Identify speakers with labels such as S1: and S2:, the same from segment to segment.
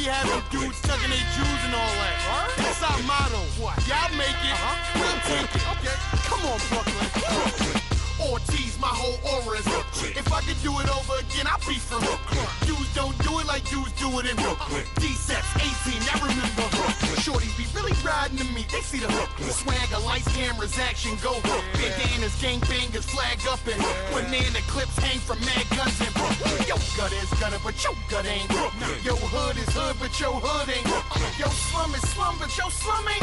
S1: had them dudes tugging their Jews and all that. That's our motto. Y'all make it, we'll take it. Okay. Come on, Brooklyn. Ortiz, my whole aura is If I could do it over again, I'd be from Dudes don't do it like dudes do it in D-Seps, 18, I remember Shorties be really riding to me, they see the swagger, lights, cameras, action, go Bandanas, gangbangers, flag up and banana clips hang from mad guns and Yo gut is gunner, but your gut ain't Yo hood is hood, but your hood ain't Yo slum is slum, but your slum ain't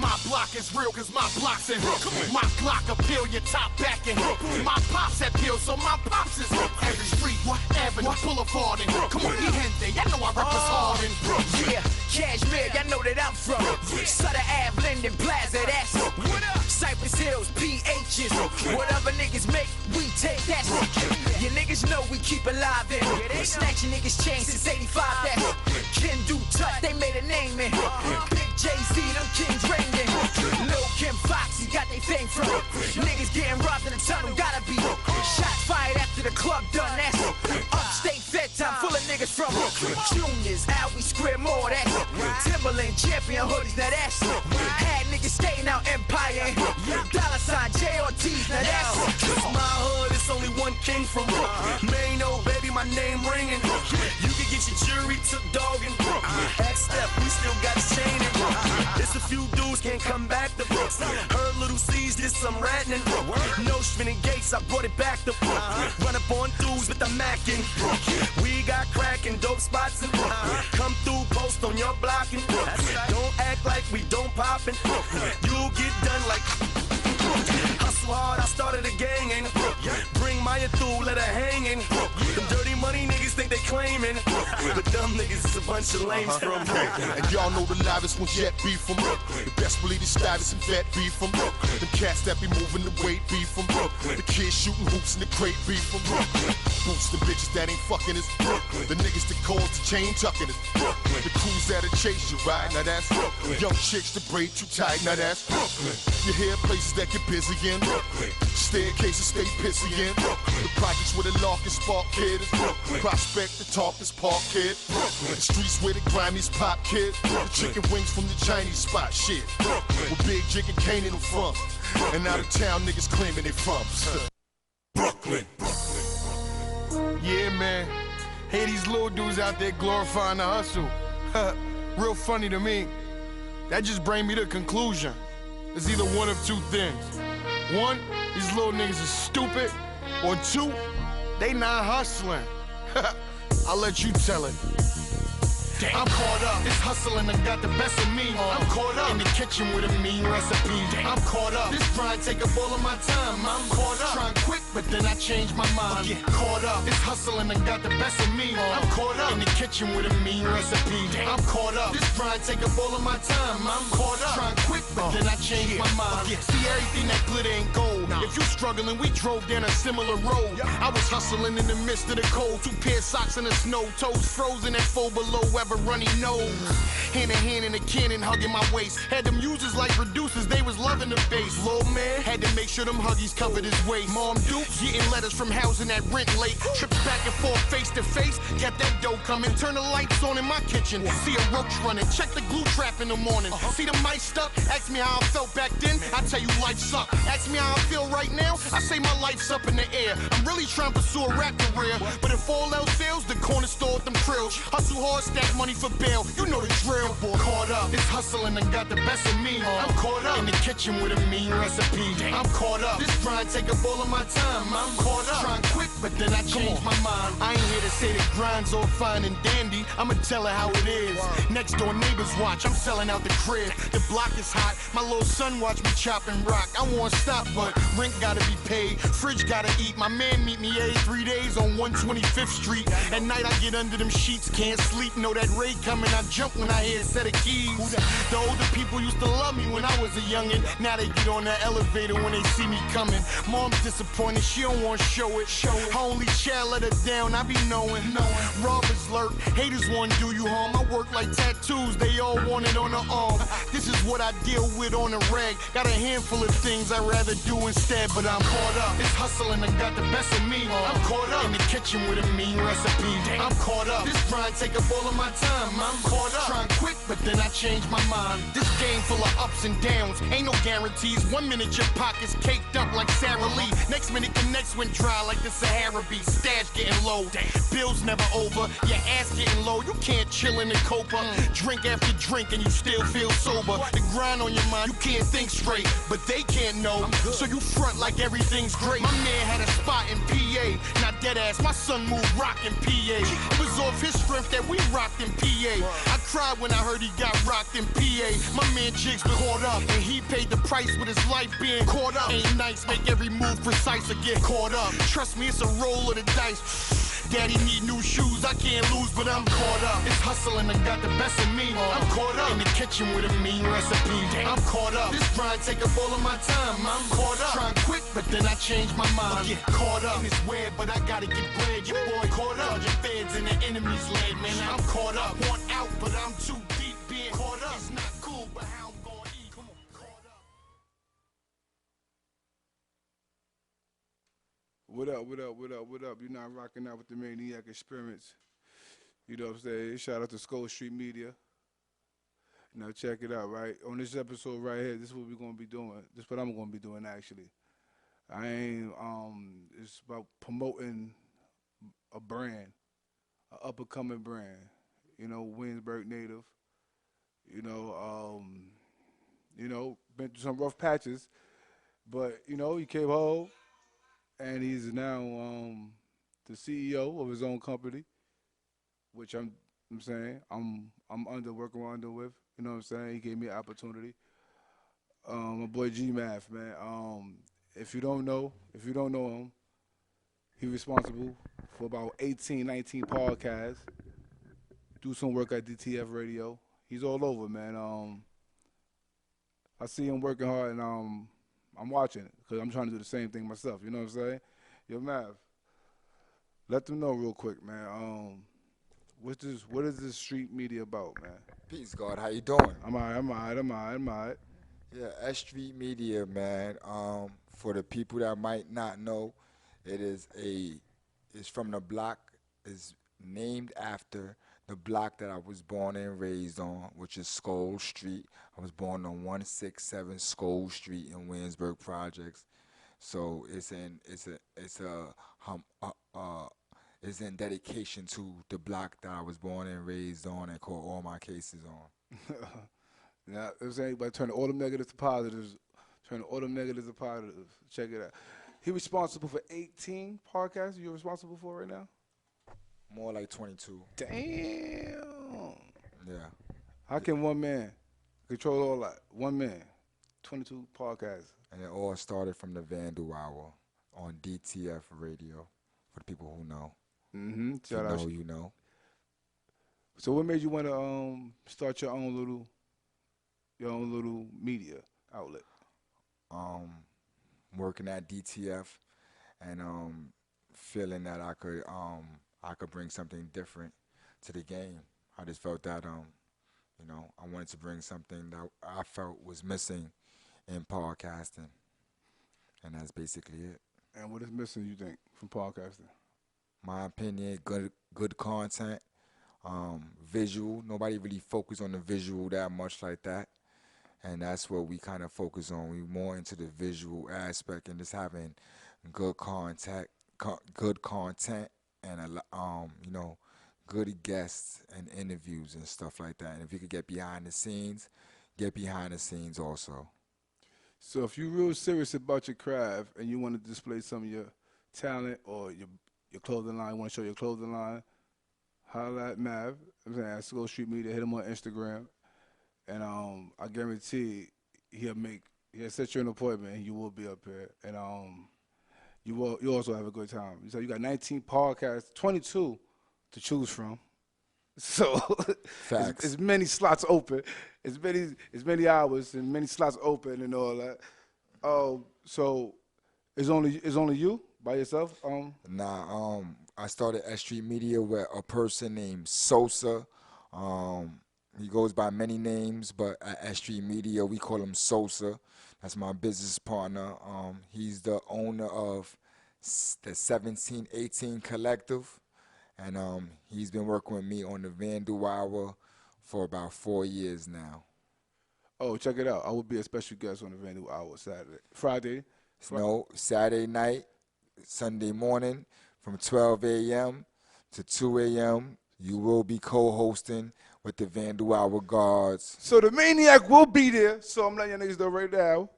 S1: My block is real, cause my block's in My Glock appeal, your top back in My pops that pill, so my pops is every street, what avenue, boulevard, and come on, gente, y'all know I represent hard and
S2: yeah, Cashmere, y'all know that I'm from Sutter Ave, Linden Plaza, that's what up. Cypress Hills, PHs, whatever niggas make, we take that. Your niggas know we keep alive in. Snatching niggas chains since '85. That's Ken Do Tut, they made a name in. Big Jay-Z, them kings reigning. Lil Kim Foxy got they fame from. Niggas getting robbed in the tunnel, gotta be shots fired after the club done. That's upstate fed time, full of niggas from Juniors, Albee Square Mall. That's Timberland champion hoodies. Now that's had niggas skating out Empire. $sign J.O.T.'s. Now that's
S3: my hood. It's only one king from Maine, oh baby, my name ringing. You can get your jury took dog and X-Step, we still got his chain in. It's a few dudes can't come back to books. Heard little C's, did some ratting. No spinning gates, I brought it back to run up on dudes with the Mac in. We got crack and dope spots and come through, post on your block and don't act like we don't poppin'. You'll get done like hustle hard, I started a gang and bring Maya through, let her hang in. Them dirty money niggas think they claimin', but dumb niggas is a bunch of lames from
S4: And y'all know the livest when jet beef from the best believe the status and vet beef from the cats that be moving the weight beef from the kids shooting hoops in the crate beef from Boots the bitches that ain't fucking is the niggas that cause the chain tucking is the crews that'll chase you right. Now that's young chicks that braid too tight. Now that's you hear places that get busy in staircases stay pissy in the projects where the lock is spark kid is Prospect the top is park kid the streets where the grimiest pop kid the chicken wings from the Chinese spot shit where Big Jig and Kane in them from and out of town niggas claiming they from Brooklyn.
S1: Yeah, man. Hey, these little dudes out there glorifying the hustle. Real funny to me. That just bring me to a conclusion. It's either one of two things. One, these little niggas is stupid. Or two, they not hustling. I'll let you tell it. I'm caught up, this hustling done got the best of me. I'm caught up in the kitchen with a mean recipe. I'm caught up, this grind take up all of my time. I'm caught up, trying quick, but then I changed my mind. Caught up, this hustling done got the best of me. I'm caught up in the kitchen with a mean recipe. I'm caught up, this grind take up all of my time. I'm caught up, trying quick, but then I changed my mind. See, everything that glitter ain't gold. If you struggling, we drove down a similar road. I was hustling in the midst of the cold. 2 pair of socks in the snow, toes frozen at 4 below. Runny nose, hand in hand in a cannon, hugging my waist. Had them users like producers, they was loving the bass. Little man had to make sure them huggies covered his waist. Mom Dukes getting letters from housing that rent late. Trips back and forth, face to face. Kept that dough coming. Turn the lights on in my kitchen. See a roach running. Check the glue trap in the morning. See the mic stuck. Ask me how I felt back then. I tell you life sucked. Ask me how I feel right now. I say my life's up in the air. I'm really trying to pursue a rap career, but if all else fails, the corner store with them krills. Hustle hard, stack money for bail, you know the drill. Boy, caught up, this hustling done got the best of me. I'm caught up in the kitchen with a mean recipe. I'm caught up, this grind take up all of my time. I'm caught up, trying quick, but then I changed my mind. I ain't here to say the grind's all fine and dandy. I'ma tell her how it is. Next door neighbors watch, I'm selling out the crib. The block is hot, my little son watch me chop and rock. I won't stop, but rent gotta be paid, fridge gotta eat. My man meet me every 3 days on 125th Street. At night I get under them sheets, can't sleep. Know that raid coming, I jump when I hear a set of keys. The older people used to love me when I was a youngin'. Now they get on the elevator when they see me coming. Mom's disappointed, she don't want to show it. Her only child let her down, I be knowing. Rob others lurk. Haters want to do you harm. I work like tattoos, they all want it on the arm. This is what I deal with on the reg. Got a handful of things I'd rather do instead, but I'm caught up. This hustling done got the best of me. I'm caught up in the kitchen with a mean recipe. I'm caught up. This grind take up all of my time. I'm caught up. Trying quick, but then I change my mind. This game full of ups and downs. Ain't no guarantees. 1 minute your pockets caked up like Sarah Lee. Next minute the next one dry like the Sahara Beach. Stash getting low. Bills never over. Your ass getting low. You can't chill in the copa. Drink after drink and you still feel sober. The grind on your mind. You can't think straight, but they can't know. So you front like everything's great. My man had a spot in PA. Not dead ass. My son moved rock in PA. It was off his strength that we rocked in PA. I cried when I heard he got rocked in PA. My man Jigs been caught up, and he paid the price with his life being caught up. Ain't nice, make every move precise or get caught up. Trust me, it's a roll of the dice. Daddy need new shoes, I can't lose, but I'm caught up. This hustling done got the best of me. I'm caught up in the kitchen with a mean recipe. I'm caught up. This grind take up all of my time. I'm caught up. Trying quick, but then I change my mind. Get caught up in this web, but I gotta get bread. Your boy caught up. Your feds and the enemy's led, man. I'm caught up. Want out, but I'm too deep. Being caught up. It's not cool, but how I'm gonna eat. Come on, caught up.
S5: What up, what up, what up, what up? You're not rocking out with the Maniac Experience. You know what I'm saying? Shout out to S.TREET Media. Now check it out, right? On this episode right here, this is what we're gonna be doing. This is what I'm gonna be doing actually. I ain't it's about promoting a brand, an up and coming brand. You know, Williamsburg native. Been through some rough patches, but he came home. And he's now the CEO of his own company, which I'm saying I'm working under with. You know what I'm saying? He gave me an opportunity. My boy G Math, man. If you don't know him, he's responsible for about 18, 19 podcasts. Do some work at DTF Radio. He's all over, man. I see him working hard, and I'm watching it because I'm trying to do the same thing myself. You know what I'm saying? Yo, Mav, let them know real quick, man. What is this street media about, man?
S6: Peace, God. How you doing?
S5: I'm all right.
S6: Yeah, S.STREET Media, man. For the people that might not know, it's from the block. It's named after the block that I was born and raised on, which is S.STREET Street. I was born on 167 S.STREET Street in Williamsburg Projects. So it's in dedication to the block that I was born and raised on and caught all my cases on.
S5: Now, I'm saying, but turn all them negatives to positives. Check it out. He responsible for 18 podcasts you're responsible for right now?
S6: More like 22.
S5: Damn.
S6: Yeah.
S5: How can one man control all that? One man, 22 podcasts.
S6: And it all started from the Vandal Hour on DTF Radio, for the people who know.
S5: Mm-hmm.
S6: If you know.
S5: So what made you want to start your own little media outlet?
S6: Working at DTF and feeling that I could bring something different to the game. I just felt that I wanted to bring something that I felt was missing in podcasting, and that's basically it.
S5: And what is missing, you think, from podcasting?
S6: My opinion, good content, visual. Nobody really focus on the visual that much like that, and that's what we kind of focus on. We more into the visual aspect and just having good content, and good guests and interviews and stuff like that. And if you could get behind the scenes also.
S5: So if you're real serious about your craft and you want to display some of your talent or your clothing line, want to show your clothing line, holla at Mav. I'm saying at S.TREET Media, hit him on Instagram, and I guarantee he'll set you an appointment and you will be up here, and you also have a good time. So you got 19 podcasts, 22 to choose from. So
S6: Facts.
S5: as many slots open, as many hours and many slots open and all that. So it's only you by yourself?
S6: Nah, I started S.STREET Media with a person named Sosa. He goes by many names, but at S.STREET Media, we call him Sosa. That's my business partner. He's the owner of the 1718 Collective, and he's been working with me on the Vandal Hour for about 4 years now.
S5: Oh, check it out. I will be a special guest on the Vandal Hour Friday.
S6: No, Saturday night, Sunday morning from 12 a.m. to 2 a.m. You will be co-hosting with the Vandal Hour Guards.
S5: So the Maniac will be there. So I'm letting y'all niggas know right now.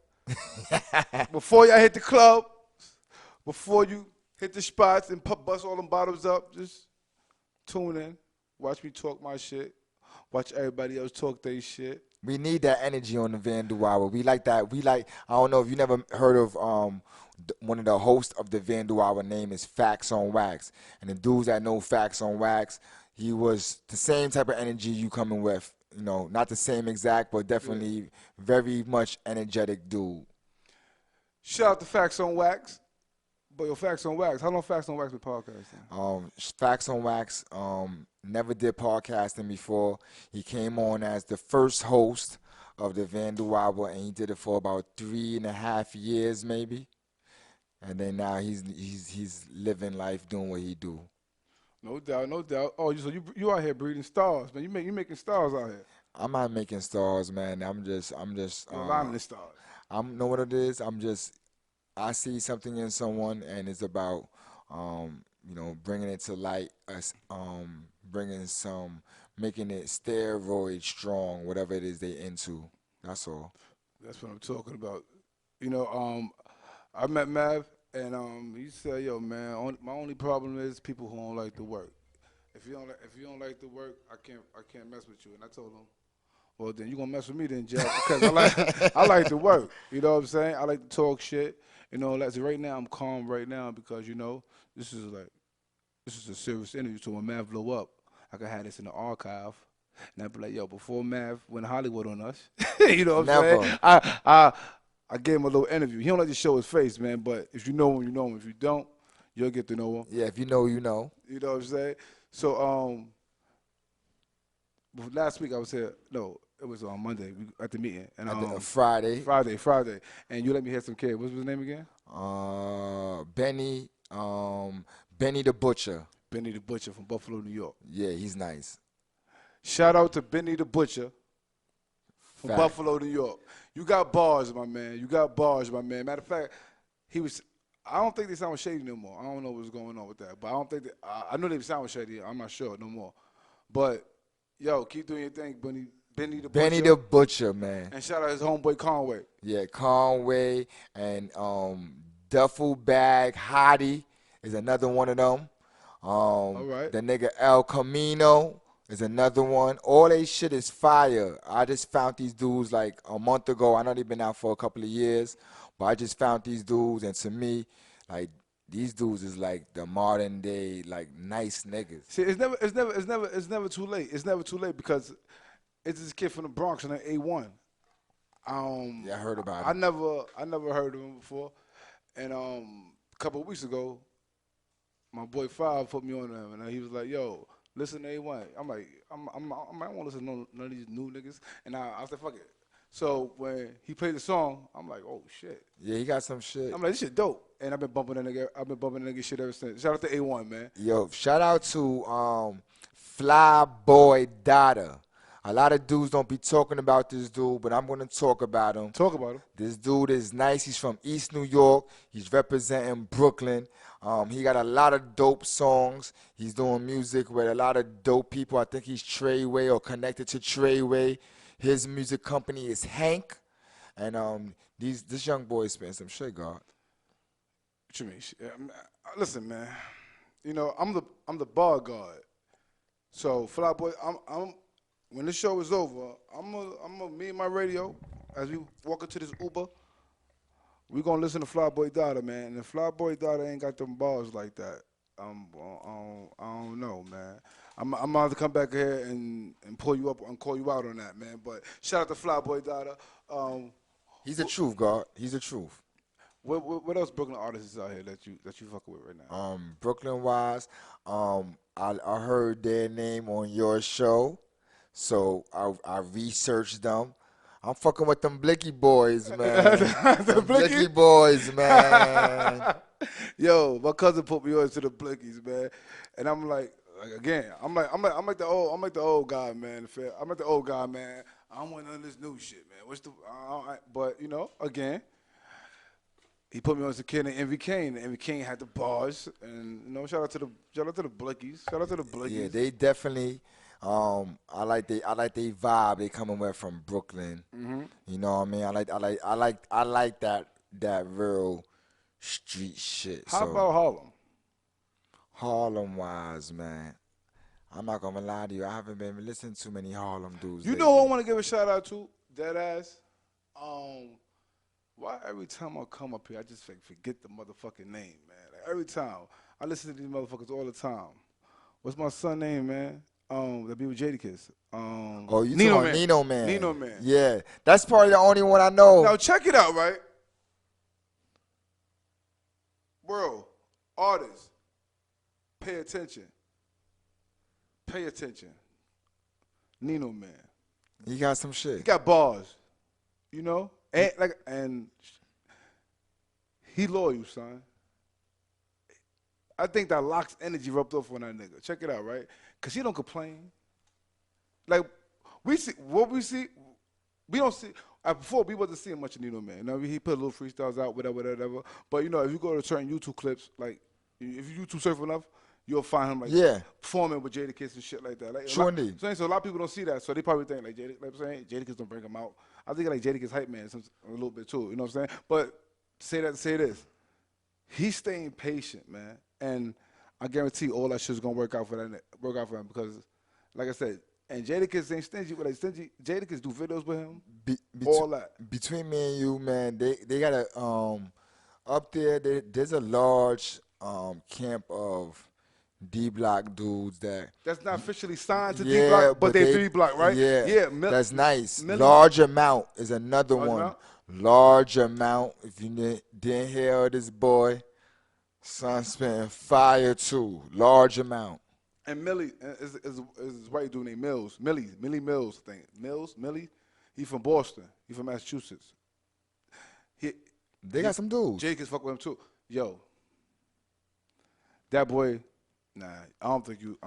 S5: Before y'all hit the club, before you hit the spots and bust all them bottles up, just tune in. Watch me talk my shit. Watch everybody else talk their shit.
S6: We need that energy on the Vandal Hour. We like that. I don't know if you never heard of one of the hosts of the Vandal Hour name is Facts on Wax. And the dudes that know Facts on Wax, he was the same type of energy you coming with. You know, not the same exact, but definitely very much energetic dude.
S5: Shout out to Facts on Wax. But your Facts on Wax, how long Facts on Wax been podcasting?
S6: Facts on Wax never did podcasting before. He came on as the first host of the Vandal Hour, and he did it for about 3.5 years, maybe. And then now he's living life, doing what he do.
S5: No doubt, no doubt. Oh, so you out here breeding stars, man. You making stars out here.
S6: I'm not making stars, man. I'm just.
S5: You're rhyming the stars.
S6: Know what it is. I see something in someone, and it's about, bringing it to light, making it steroid strong, whatever it is they into. That's all.
S5: That's what I'm talking about. You know, I met Mav, and he said, "Yo, man, my only problem is people who don't like to work. If you don't like to work, I can't mess with you." And I told him, "Well, then you gonna mess with me then, Jack, because I like to work. You know what I'm saying? I like to talk shit. You know, right now I'm calm right now because this is a serious interview. So when Mav blow up, I can have this in the archive, and I'd be like, yo, before Mav went Hollywood on us, you know what I'm saying? I gave him a little interview. He don't like to show his face, man, but if you know him, you know him. If you don't, you'll get to know him.
S6: Yeah, if you know, you know.
S5: You know what I'm saying? So last week I was here. No, it was on Monday at the meeting. And
S6: Friday.
S5: Friday. And you let me hear some kid. What's his name again?
S6: Benny the Butcher.
S5: Benny the Butcher from Buffalo, New York.
S6: Yeah, he's nice.
S5: Shout out to Benny the Butcher from Buffalo, New York. You got bars, my man. Matter of fact, I don't think they sound shady no more. I don't know what's going on with that. But I don't think I know they sound shady. I'm not sure no more. But, yo, keep doing your thing, Benny the Butcher.
S6: Benny the Butcher, man.
S5: And shout out his homeboy Conway.
S6: Yeah, Conway and Duffel Bag Hottie is another one of them.
S5: All right.
S6: The nigga El Camino is another one. All they shit is fire. I just found these dudes like a month ago. I know they've been out for a couple of years, but I just found these dudes, and to me, like, these dudes is like the modern day, like, nice niggas.
S5: See, it's never too late. It's never too late because it's this kid from the Bronx on the A1.
S6: Yeah, I heard about him.
S5: I never heard of him before. And a couple of weeks ago, my boy Five put me on him, and he was like, "Yo, listen to A1." I'm like, I don't want to listen to none of these new niggas. And I said, "Fuck it." So when he played the song, I'm like, "Oh shit."
S6: Yeah, he got some shit.
S5: I'm like, "This shit dope." And I've been bumping that nigga shit ever since. Shout out to A1, man.
S6: Yo, shout out to Fly Boy Dada. A lot of dudes don't be talking about this dude, but I'm going to talk about him.
S5: Talk about him.
S6: This dude is nice. He's from East New York. He's representing Brooklyn. He got a lot of dope songs. He's doing music with a lot of dope people. I think he's Treyway or connected to Treyway. His music company is Hank. And this young boy is spitting some shit, God.
S5: What you mean? Listen, man. You know, I'm the bar guard. So, Fly Boy, when this show is over, me and my radio, as we walk into this Uber, we gonna listen to Fly Boy Dada, man. And if Fly Boy Dada ain't got them bars like that, I don't know, man. I'm gonna have to come back here and pull you up and call you out on that, man. But shout out to Fly Boy Dada.
S6: He's the truth, God. He's the truth.
S5: What else Brooklyn artists is out here that you fucking with right now?
S6: Brooklyn wise, I heard their name on your show, so I researched them. I'm fucking with them Blicky boys, man.
S5: The
S6: Them
S5: Blicky?
S6: Blicky boys, man.
S5: Yo, my cousin put me on to the Blickies, man, and I'm like again, I'm like the old guy, man. I'm like the old guy, man. I don't want none of this new shit, man. But you know, again, he put me on as a kid in Envy Kane. And Envy Kane had the bars, and you know, shout out to the Blickies. Shout out to the Blickies.
S6: Yeah, they definitely. I like they vibe they coming with from Brooklyn. You know what I mean? I like that real street shit.
S5: How
S6: So
S5: about Harlem?
S6: Harlem wise, man. I'm not gonna lie to you. I haven't been listening to many Harlem dudes.
S5: You
S6: lately.
S5: know who I want to give a shout out to? Deadass. Why every time I come up here, I just forget the motherfucking name, man. Like, every time. I listen to these motherfuckers all the time. What's my son name, man? That be with Jadakiss.
S6: Oh, you
S5: Nino
S6: talking about
S5: Man.
S6: Nino Man?
S5: Nino Man.
S6: Yeah, that's probably the only one I know.
S5: Now check it out, right? World, artists, pay attention. Pay attention. Nino Man.
S6: He got some shit.
S5: He got bars, you know, and he loyal, son. I think that Locks energy rubbed off on that nigga. Check it out, right? Cause he don't complain. Like we see what we see, we don't see. Before we wasn't seeing much of Nino Man. You know, he put little freestyles out, whatever. But you know, if you go to certain YouTube clips, like if you YouTube surf enough, you'll find him like performing with Jadakiss and shit like that. Like,
S6: Sure indeed.
S5: So a lot of people don't see that, so they probably think like I'm saying, Jadakiss don't bring him out. I think like Jadakiss hype man a little bit too. You know what I'm saying? But say this, he's staying patient, man, and I guarantee all that shit's gonna work out for him because, like I said, and Jadakiss ain't stingy. But like stingy, Jadakiss do videos with him, all that.
S6: Between me and you, man, they got a up there. There's a large camp of D Block dudes
S5: that's not officially signed to D Block, but they 3 Block, right?
S6: Yeah, that's nice.
S5: Millie.
S6: Large Amount is another one.
S5: Amount?
S6: Large Amount. If you didn't hear of this boy, son spitting fire too. Large Amount.
S5: And Millie is white dude named Mills. Millie Mills, I think. Millie. He from Boston. He from Massachusetts.
S6: They got some dudes.
S5: Jake is fuck with him too. Yo, that boy. Nah, I don't think you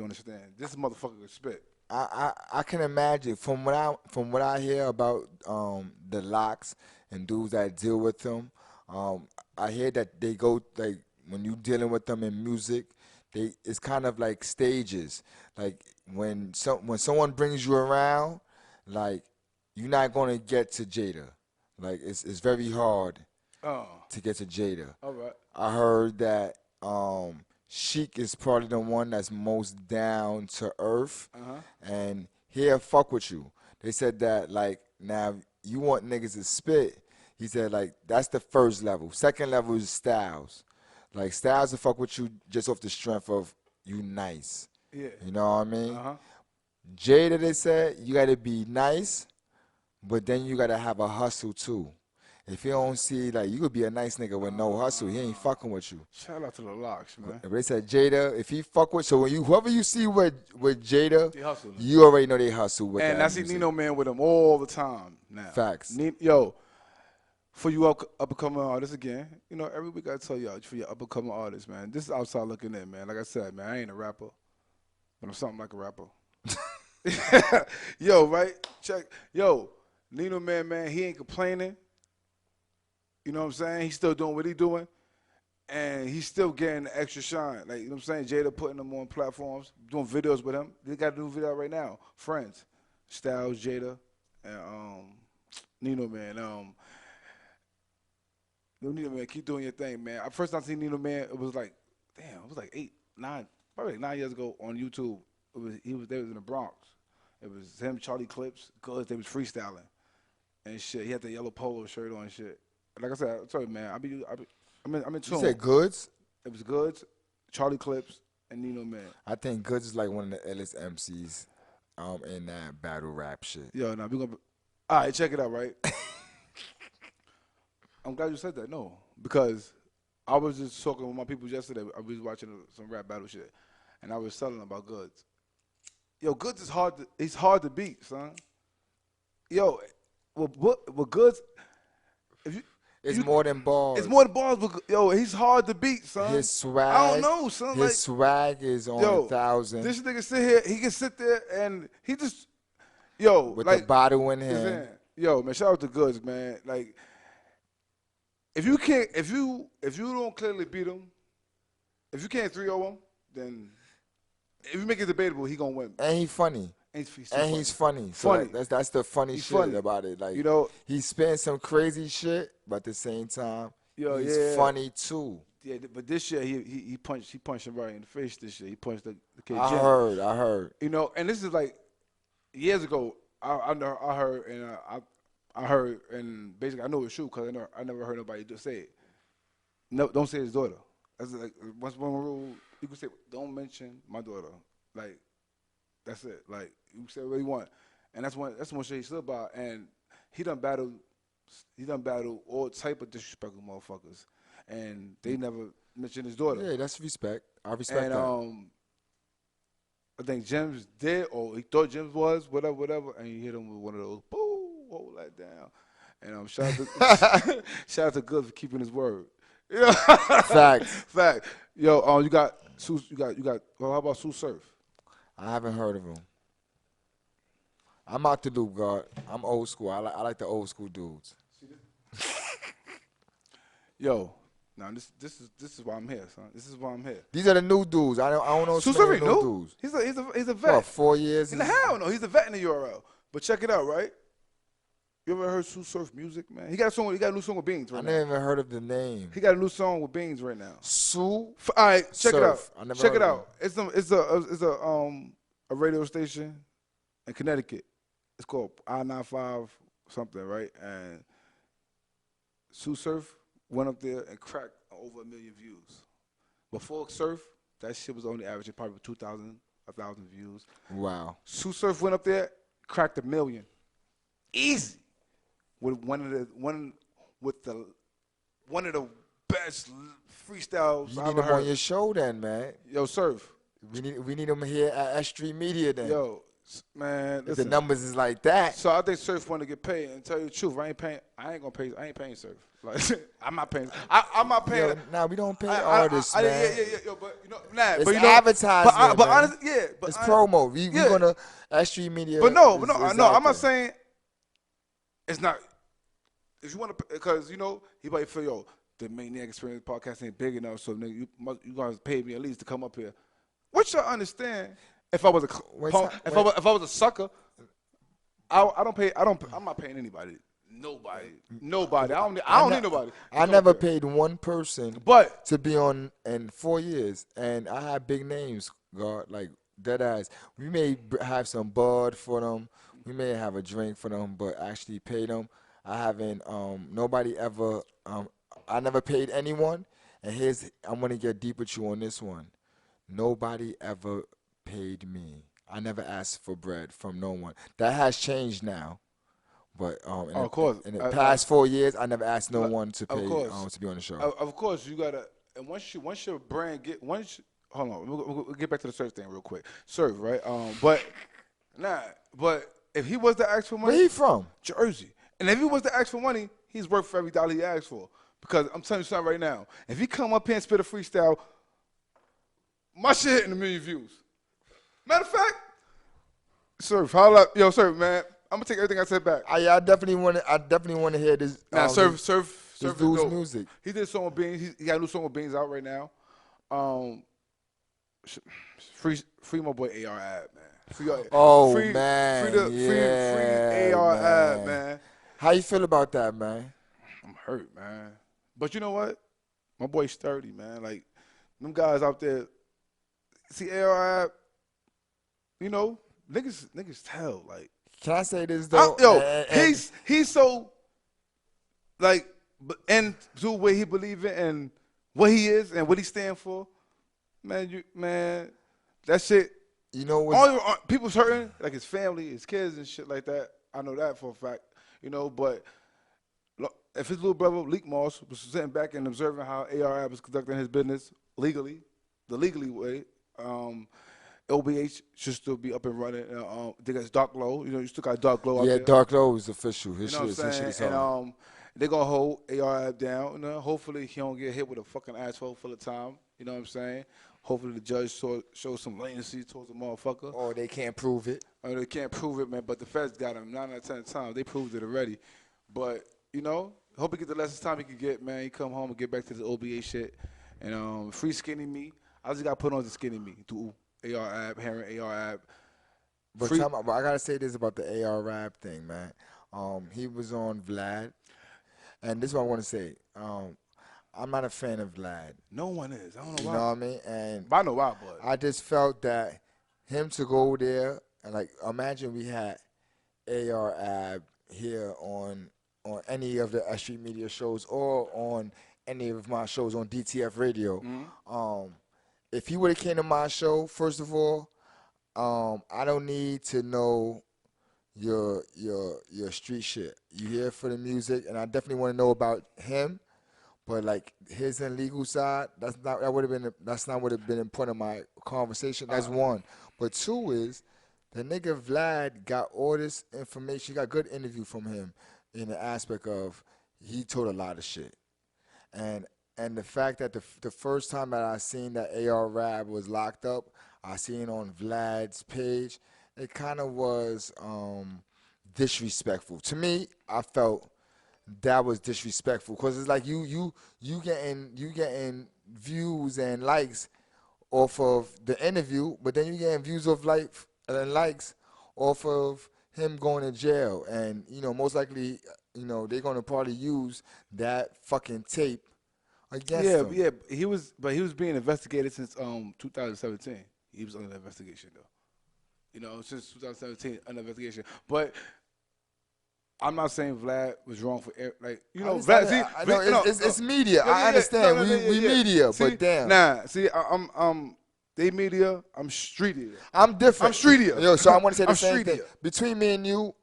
S5: understand. This motherfucker could spit.
S6: I can imagine from what I hear about the Locks and dudes that deal with them. I hear that they go like when you dealing with them in music, it's kind of like stages. Like when someone brings you around, like you're not gonna get to Jada. Like it's very hard to get to Jada.
S5: All right.
S6: I heard that Sheik is probably the one that's most down to earth, and he'll fuck with you. They said that like now you want niggas to spit. He said like that's the first level. Second level is Styles. Like Styles will fuck with you just off the strength of you nice.
S5: Yeah.
S6: You know what I mean? Jada, they said you gotta be nice, but then you gotta have a hustle too. If you don't see, like, you could be a nice nigga with no hustle. He ain't fucking with you.
S5: Shout out to the Locks, man.
S6: But they said Jada, if he fuck with, so when whoever you see with Jada,
S5: They hustle.
S6: you already know they hustle with
S5: And
S6: that
S5: I see
S6: music.
S5: Nino Man with him all the time now.
S6: Facts.
S5: Yo, for you up and coming artists again, you know, every week I tell y'all, for your up and coming artists, man, this is outside looking in, man. Like I said, man, I ain't a rapper, but I'm something like a rapper. Yo, right? Check. Yo, Nino Man, he ain't complaining. You know what I'm saying? He's still doing what he doing. And he's still getting the extra shine. Like, you know what I'm saying? Jada putting him on platforms, doing videos with him. They got a new video right now. Friends. Styles, Jada, and Nino Man. Nino Man, keep doing your thing, man. First time I seen Nino Man, it was like 9 years ago on YouTube. They was in the Bronx. It was him, Charlie Clips, Goods. They was freestyling and shit. He had the yellow polo shirt on and shit. Like I said, I told you, man, I'm in tune.
S6: You said Goods?
S5: It was Goods, Charlie Clips, and Nino Man.
S6: I think Goods is like one of the illest MCs in that battle rap shit.
S5: Yo, now we gonna. All right, check it out, right? I'm glad you said that. No, because I was just talking with my people yesterday. I was watching some rap battle shit, and I was telling them about Goods. Yo, Goods is hard. He's hard to beat, son. Yo, what Goods? If you,
S6: It's
S5: you,
S6: more than bars.
S5: it's more than bars. But yo, he's hard to beat, son.
S6: His swag.
S5: I don't know, son.
S6: His swag is on
S5: yo,
S6: 1,000.
S5: this nigga sit here. He can sit there and he just, yo,
S6: With
S5: like
S6: the bottle in
S5: his
S6: hand.
S5: Yo, man, shout out to Goods, man. Like, if you can't, if you don't clearly beat him, if you can't 3-0 him, then if you make it debatable, he gonna win.
S6: And he funny. He's funny. So
S5: Funny.
S6: that's the funny
S5: He's
S6: shit
S5: funny.
S6: about it. Like,
S5: You know,
S6: he's spitting some crazy shit, but at the same time,
S5: Yo,
S6: he's
S5: yeah.
S6: funny too.
S5: yeah, but this year he punched him right in the face. This year he punched the kid.
S6: I
S5: Jim.
S6: heard.
S5: You know, and this is like years ago. I heard and I heard and basically I know it's true because I never heard nobody just say it. No, don't say his daughter. That's like one rule. You can say don't mention my daughter. Like that's it. Like you say what you want, and that's one shit he stood by. And he done battled all type of disrespectful motherfuckers, and they never mentioned his daughter.
S6: Yeah, that's respect. I respect
S5: And
S6: that.
S5: I think Jim's did, or he thought Jim's was, whatever, and he hit him with one of those, boo, hold that down. And shout out to Good for keeping his word. Yeah.
S6: Facts.
S5: Fact. Yo, you got well, how about Sue Surf?
S6: I haven't heard of him. I'm out the loop, God. I'm old school. I like the old school dudes.
S5: Yo, now this is why I'm here, son. This is why I'm here.
S6: These are the new dudes. I don't know
S5: Sue
S6: so
S5: Surf
S6: many
S5: ain't
S6: new
S5: new.
S6: dudes.
S5: He's a vet.
S6: What, 4 years?
S5: In the hell no, he's a vet in the URL. But check it out, right? You ever heard Sue Surf music, man? He got a new song with Beans
S6: I
S5: right
S6: never
S5: now.
S6: even heard of the name.
S5: He got a new song with Beans right now.
S6: Sue.
S5: All right, check it out.
S6: Surf. I never
S5: Check
S6: heard
S5: it
S6: of
S5: out. It's a radio station in Connecticut. It's called I-95 something, right? And Sue Surf went up there and cracked over 1 million views. Before Surf, that shit was only averaging probably 2,000, 1,000 views.
S6: Wow.
S5: Sue Surf went up there, cracked 1 million, easy. With one of the best freestyles
S6: You
S5: I've
S6: need
S5: ever
S6: him on
S5: heard.
S6: your show then, man.
S5: Yo, Surf.
S6: We need him here at S.STREET Media then.
S5: Yo, man,
S6: if the
S5: listen.
S6: numbers is like that.
S5: So I think Surf want to get paid. And tell you the truth, I ain't paying Surf. Like I'm not paying. I'm not paying.
S6: Yo, nah, we don't pay artists, man.
S5: Yeah. Yo, but you know, nah.
S6: It's
S5: but you know,
S6: advertisement,
S5: but
S6: man.
S5: honestly, yeah. But
S6: It's promo. We
S5: yeah.
S6: gonna S.STREET Media.
S5: But no,
S6: is
S5: I'm
S6: out
S5: not
S6: there.
S5: saying it's not. If you want to, because you know, he might feel yo, the Maniac Experience podcast ain't big enough, so nigga, you gonna pay me at least to come up here. Which I understand. If I was a punk, if I was a sucker, I'm not paying anybody. Nobody. I don't need nobody.
S6: I never paid one person
S5: But
S6: to be on in 4 years, and I have big names, God, like dead ass. We may have some bud for them, we may have a drink for them, but actually pay them, I haven't. Nobody ever. I never paid anyone, and I'm gonna get deep with you on this one. Nobody ever paid me. I never asked for bread from no one. That has changed now. But
S5: of course.
S6: in the past 4 years, I never asked no one to pay
S5: course.
S6: to be on the show.
S5: Of course, you gotta. And once your brand hold on, we'll get back to the Surf thing real quick. Surf, right? But if he was to ask for money,
S6: Where he from?
S5: Jersey. And if he was to ask for money, he's worth for every dollar he asks for. Because I'm telling you something right now. If he come up here and spit a freestyle, my shit hitting 1 million views. Matter of fact, Surf, holla, yo, Surf, man. I'm gonna take everything I said back.
S6: I definitely want to hear this.
S5: Now, Surf
S6: this
S5: is
S6: dude's
S5: dope.
S6: music.
S5: He did a song with Beans. He got a new song with Beans out right now. Free my boy AR Ab, man. Free,
S6: Man,
S5: free AR Ab, man.
S6: How you feel about that, man?
S5: I'm hurt, man. But you know what? My boy's 30, man. Like, them guys out there, see AR Ab, you know, niggas tell, like.
S6: Can I say this, though?
S5: He's so, like, and do what he believe in and what he is and what he stand for. Man, that shit.
S6: You know what?
S5: People's hurting, like his family, his kids and shit like that. I know that for a fact, you know. But look, if his little brother, Leak Moss, was sitting back and observing how AR was conducting his business legally, the legally way, LBH should still be up and running. They got Dark Glow. You know, you still got Dark Glow out
S6: Yeah,
S5: there.
S6: Dark Low is official. His
S5: You know
S6: shit
S5: what I'm
S6: is his shit
S5: saying?
S6: is hard.
S5: And they're going to hold AR down. You know, hopefully he don't get hit with a fucking asshole full of time. You know what I'm saying? Hopefully the judge shows some leniency towards the motherfucker.
S6: Or they can't prove it.
S5: They can't prove it, man, but the feds got him 9 out of 10 times. They proved it already. But, you know, hope he get the less time he can get, man. He come home and get back to the OBA shit. And free Skinny Me. I just got put on the Skinny Me through AR app, hearing AR app.
S6: But I gotta say this about the AR rap thing, man. He was on Vlad, and this is what I want to say. I'm not a fan of Vlad.
S5: No one is. I don't know
S6: You
S5: why.
S6: know what I mean? And
S5: I know why, but
S6: I just felt that him to go there and like imagine we had AR Ab here on any of the S.Street Media shows or on any of my shows on DTF Radio. If he would have came to my show, first of all, I don't need to know your street shit. You here for the music, and I definitely want to know about him. But like his illegal side, that's not what would have been in point of my conversation. That's one. But two is the nigga Vlad got all this information. He got good interview from him in the aspect of he told a lot of shit. And the fact that the first time that I seen that AR Rab was locked up, I seen on Vlad's page, it kind of was disrespectful. To me, I felt that was disrespectful because it's like you getting views and likes off of the interview, but then you getting views of likes off of him going to jail, and you know most likely they're gonna probably use that fucking tape against him.
S5: Yeah, he was being investigated since 2017. He was under investigation though. You know, since 2017 under investigation. But I'm not saying Vlad was wrong for Vlad. See,
S6: I know it's media. I understand. We media,
S5: see,
S6: but damn.
S5: Nah, see, I'm they media. I'm streetier.
S6: I'm different.
S5: I'm streetier.
S6: Yo, so I want to say the
S5: I'm
S6: same thing.
S5: streetier.
S6: Between me and you,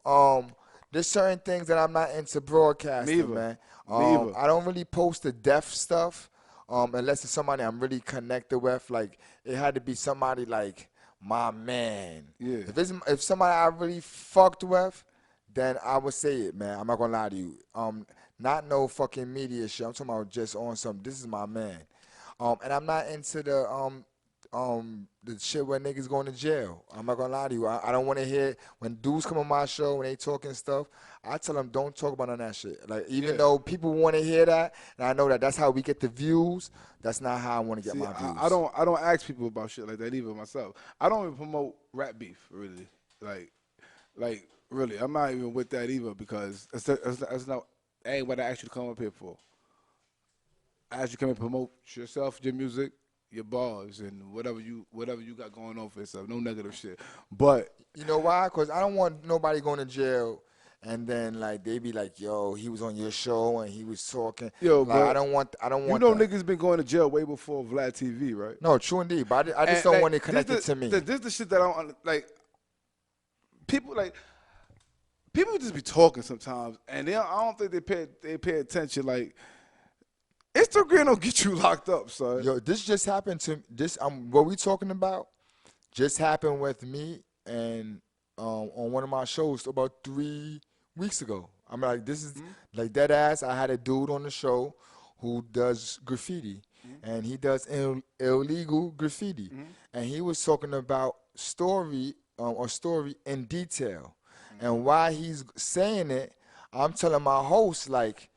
S6: there's certain things that I'm not into broadcasting,
S5: Neither.
S6: man.
S5: Neither.
S6: I don't really post the deaf stuff unless it's somebody I'm really connected with. Like, it had to be somebody like my man.
S5: Yeah.
S6: If somebody I really fucked with, then I would say it, man. I'm not going to lie to you. Not no fucking media shit. I'm talking about just on some, this is my man. And I'm not into the shit where niggas going to jail. I'm not gonna lie to you. I don't want to hear when dudes come on my show when they talking stuff. I tell them don't talk about none of that shit. Like even though people want to hear that, and I know that that's how we get the views. That's not how I want to get my views.
S5: I don't ask people about shit like that either myself. I don't even promote rap beef really. Like really, I'm not even with that either because that's not ain't what I asked you to come up here for. I asked you to come and promote yourself, your music, your bars, and whatever you got going on for yourself. No negative shit. But
S6: you know why? Because I don't want nobody going to jail and then like they be like, yo, he was on your show and he was talking.
S5: Yo,
S6: like,
S5: but
S6: I don't want.
S5: You know,
S6: that.
S5: Niggas been going to jail way before Vlad TV, right?
S6: No, true indeed. But I just don't want it connected to me.
S5: This is the shit that I don't like. People just be talking sometimes, and I don't think they pay attention. Like Instagram don't get you locked up, son.
S6: Yo, this just happened to this. What we talking about just happened with me and on one of my shows about 3 weeks ago. I'm like, this is like dead ass. I had a dude on the show who does graffiti, and he does illegal graffiti, and he was talking about story in detail, and while he's saying it, I'm telling my host like,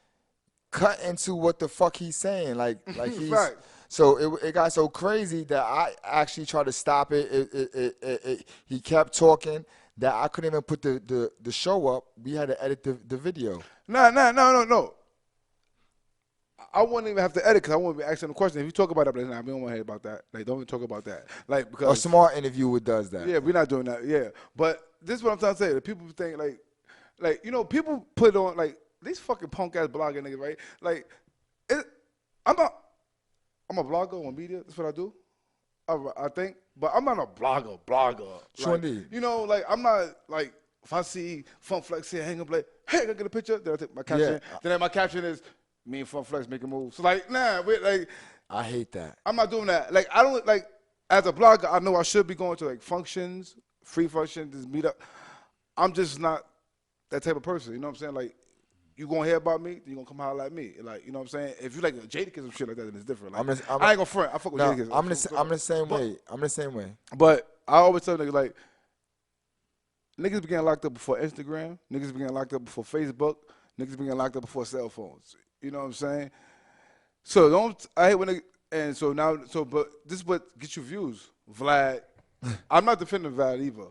S6: cut into what the fuck he's saying, like he's.
S5: Right.
S6: So it got so crazy that I actually tried to stop it. He kept talking that I couldn't even put the show up. We had to edit the video.
S5: No. I wouldn't even have to edit because I wouldn't be asking the question. If you talk about that, but nah, we don't want to hear about that. Like, don't even talk about that. Like, because
S6: A smart interviewer does that.
S5: Yeah, we're not doing that. Yeah, but this is what I'm trying to say. The people think like people put on like these fucking punk ass blogging niggas, right? Like, I'm a blogger on media. That's what I do. I think, but I'm not a blogger.
S6: Sure
S5: Like,
S6: indeed.
S5: you know, like I'm not like if I see Funk Flex here, hang up like, hey, I gotta get a picture. Then I take my caption. Then my caption is me and Fun Flex making moves. So like, nah, like
S6: I hate that.
S5: I'm not doing that. Like I don't like as a blogger, I know I should be going to like functions, free functions, just meet up. I'm just not that type of person. You know what I'm saying? Like you gonna hear about me, then you gonna come holler at me. Like, you know what I'm saying? If you like Jadakiss or shit like that, then it's different. Like, I ain't gonna front. I fuck with Jadakiss.
S6: I'm the same way. I'm the same way.
S5: But I always tell niggas like, niggas be getting locked up before Instagram. Niggas be getting locked up before Facebook. Niggas be getting locked up before cell phones. You know what I'm saying? So I hate when niggas, and so now, but this is what gets you views. Vlad, I'm not defending Vlad either,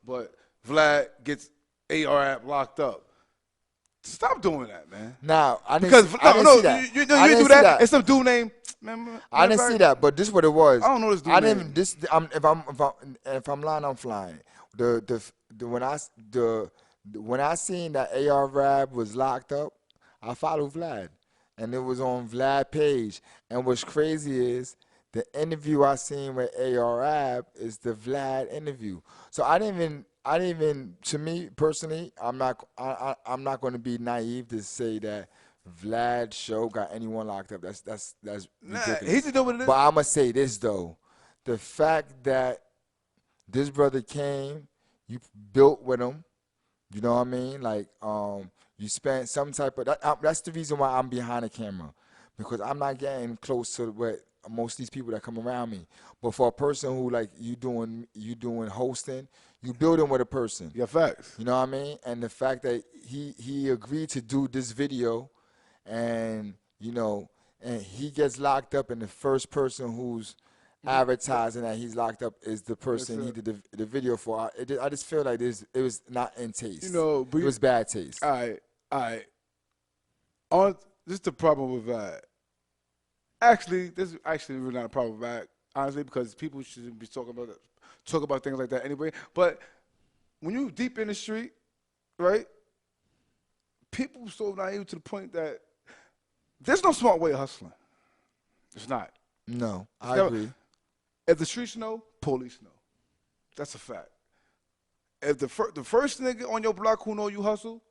S5: but Vlad gets AR app locked up. Stop doing that, man.
S6: Now, I didn't
S5: Because
S6: see that.
S5: You do that. It's some dude named.
S6: I didn't see that, but this is what it was.
S5: I don't know this dude name.
S6: If I'm lying, I'm flying. When I seen that AR Rab was locked up, I followed Vlad, and it was on Vlad page. And what's crazy is the interview I seen with AR Rab is the Vlad interview. So I didn't even. To me personally, I'm not going to be naive to say that Vlad show got anyone locked up. That's ridiculous.
S5: He's doing what it is.
S6: But I'm gonna say this though, the fact that this brother came, you built with him, you know what I mean? Like you spent some type of that's the reason why I'm behind the camera, because I'm not getting close to what most of these people that come around me. But for a person who like you doing hosting, you building with a person.
S5: Yeah, facts.
S6: You know what I mean? And the fact that he agreed to do this video, and you know, and he gets locked up, and the first person who's advertising that he's locked up is the person he did the video for. I just feel like it was not in taste.
S5: You know, but
S6: it was bad taste.
S5: All right. This is the problem with that. Actually, this is actually really not a problem with that, honestly, because people shouldn't be talking about things like that anyway. But when you deep in the street, right, people so naive to the point that there's no smart way of hustling. It's not.
S6: No, I agree.
S5: If the streets know, police know. That's a fact. If the first nigga on your block who know you hustle,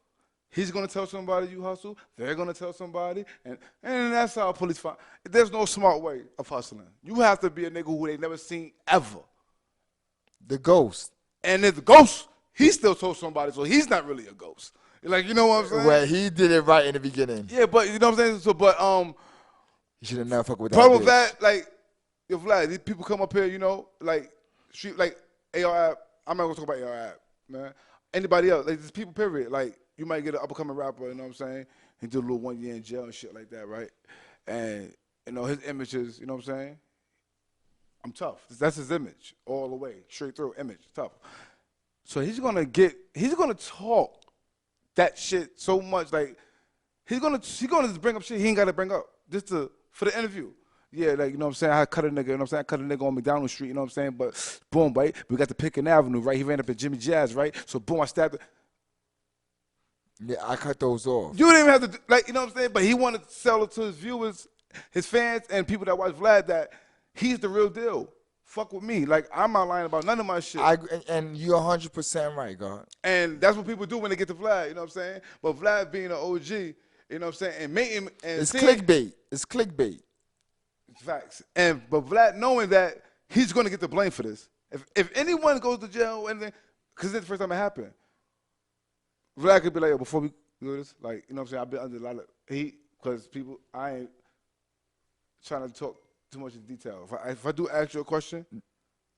S5: he's gonna tell somebody you hustle. They're gonna tell somebody, and that's how police find. There's no smart way of hustling. You have to be a nigga who they never seen ever.
S6: The ghost.
S5: And if the ghost, he still told somebody, so he's not really a ghost. Like, you know what I'm saying?
S6: Well, he did it right in the beginning.
S5: Yeah, but you know what I'm saying. So, but
S6: you should have never fucked with that.
S5: Problem
S6: bitch.
S5: with that, like, yo, Vlad, these people come up here, you know, like street, like AR app. I'm not gonna talk about AR app, man. Anybody else, like, these people, period. Like, you might get an up and coming rapper, you know what I'm saying? He did a little 1 year in jail and shit like that, right? And you know his images, you know what I'm saying? I'm tough. That's his image all the way, straight through image, tough. So he's gonna talk that shit so much, like he's gonna just bring up shit he ain't gotta bring up just for the interview. Yeah, like, you know what I'm saying? I cut a nigga, you know what I'm saying? I cut a nigga on McDonald Street, you know what I'm saying? But boom, right? We got the Pickens Avenue, right? He ran up at Jimmy Jazz, right? So boom, I stabbed it.
S6: Yeah, I cut those off.
S5: You didn't even have to, like, you know what I'm saying? But he wanted to sell it to his viewers, his fans, and people that watch Vlad that he's the real deal. Fuck with me. Like, I'm not lying about none of my shit.
S6: And you're 100% right, God.
S5: And that's what people do when they get to Vlad, you know what I'm saying? But Vlad being an OG, you know what I'm saying? And making, and
S6: it's clickbait. It's clickbait.
S5: Facts. But Vlad knowing that he's going to get the blame for this. If anyone goes to jail or anything, because it's the first time it happened, Vlad could be like, yo, before we do this, like, you know what I'm saying? I've been under a lot of heat because people, I ain't trying to talk too much in detail. If I do ask you a question,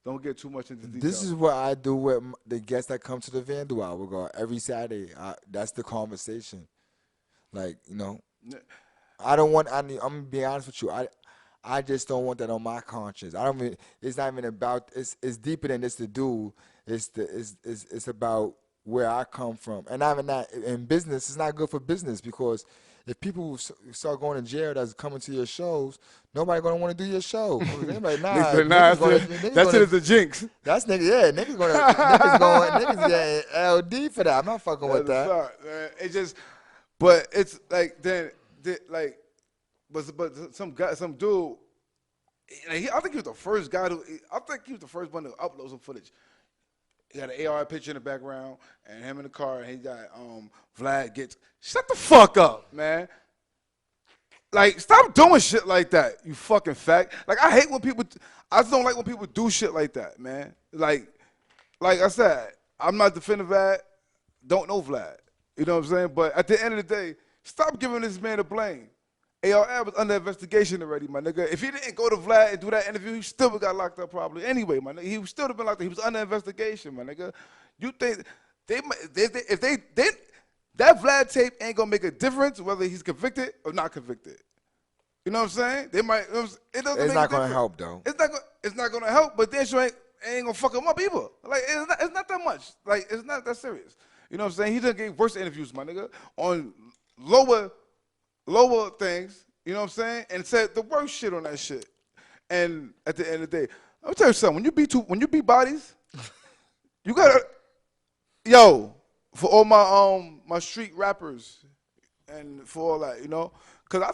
S5: don't get too much into detail.
S6: This is what I do with the guests that come to the Vandal Hour, God. Every Saturday, that's the conversation. Like, you know, I'm going to be honest with you. I just don't want that on my conscience. It's not even about, it's deeper than this to do. It's about where I come from. And even that, in business, it's not good for business, because if people start going to jail that's coming to your shows, nobody going to want to do your show. They're like,
S5: that's it as a jinx.
S6: That's niggas getting LD for that. I'm not fucking with that.
S5: Sorry, man. It just, but it's like, but some dude, like I think he was the first guy I think he was the first one to upload some footage. He got an AR picture in the background, and him in the car, and he got Vlad gets. Shut the fuck up, man. Like, stop doing shit like that, you fucking fag. Like, I hate when people. I just don't like when people do shit like that, man. Like I said, I'm not defending Vlad. Don't know Vlad. You know what I'm saying? But at the end of the day, stop giving this man the blame. AR was under investigation already, my nigga. If he didn't go to Vlad and do that interview, he still would got locked up probably anyway, my nigga. He would still have been locked up. He was under investigation, my nigga. You think if they that Vlad tape ain't gonna make a difference whether he's convicted or not convicted. You know what I'm saying? They might. It doesn't.
S6: It's
S5: make
S6: not
S5: a
S6: gonna
S5: difference.
S6: help though.
S5: It's not gonna help. But then ain't gonna fuck him up either. Like it's not that much. Like it's not that serious. You know what I'm saying? He just gave worse interviews, my nigga, on lower things. You know what I'm saying? And said the worst shit on that shit. And at the end of the day, I'll tell you something. When you beat bodies, you gotta, for all my street rappers and for all that, you know, because I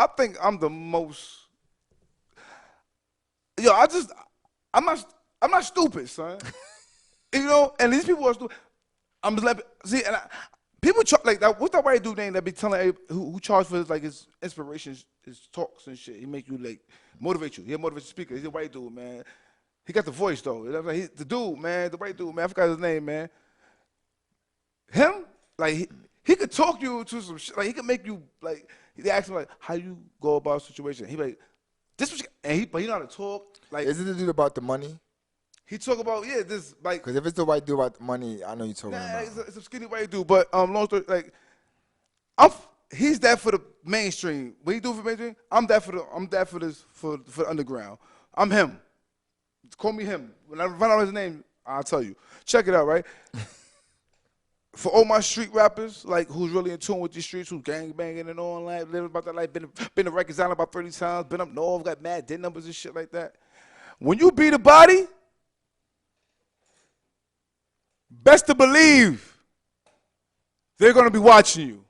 S5: think I'm the most. I'm not stupid, son. You know, and these people are stupid. I'm just like, see, and people like that. What's that white dude name that be telling who charge for his inspirations, his talks and shit? He make you like motivate you. He a motivational speaker. He's a white dude, man. He got the voice though. He's the dude, man, the white dude, man. I forgot his name, man. Him, like he could talk you to some shit. Like he could make you like. They ask him like, how you go about a situation. He like, this was, but he know how to talk. Like,
S6: Is it the dude about the money?
S5: He talk about this like.
S6: Because if it's the white dude about the money, I know you're talking about.
S5: It's a skinny white dude, but long story like, he's that for the mainstream. What he do for mainstream? I'm that for the underground. I'm him. Call me him. When I find out his name, I'll tell you. Check it out, right? For all my street rappers, like who's really in tune with these streets, who's gang banging and all that, living about that life, been to Rikers Island about 30 times, been up north, got mad dead numbers and shit like that. When you beat a body, best to believe they're gonna be watching you.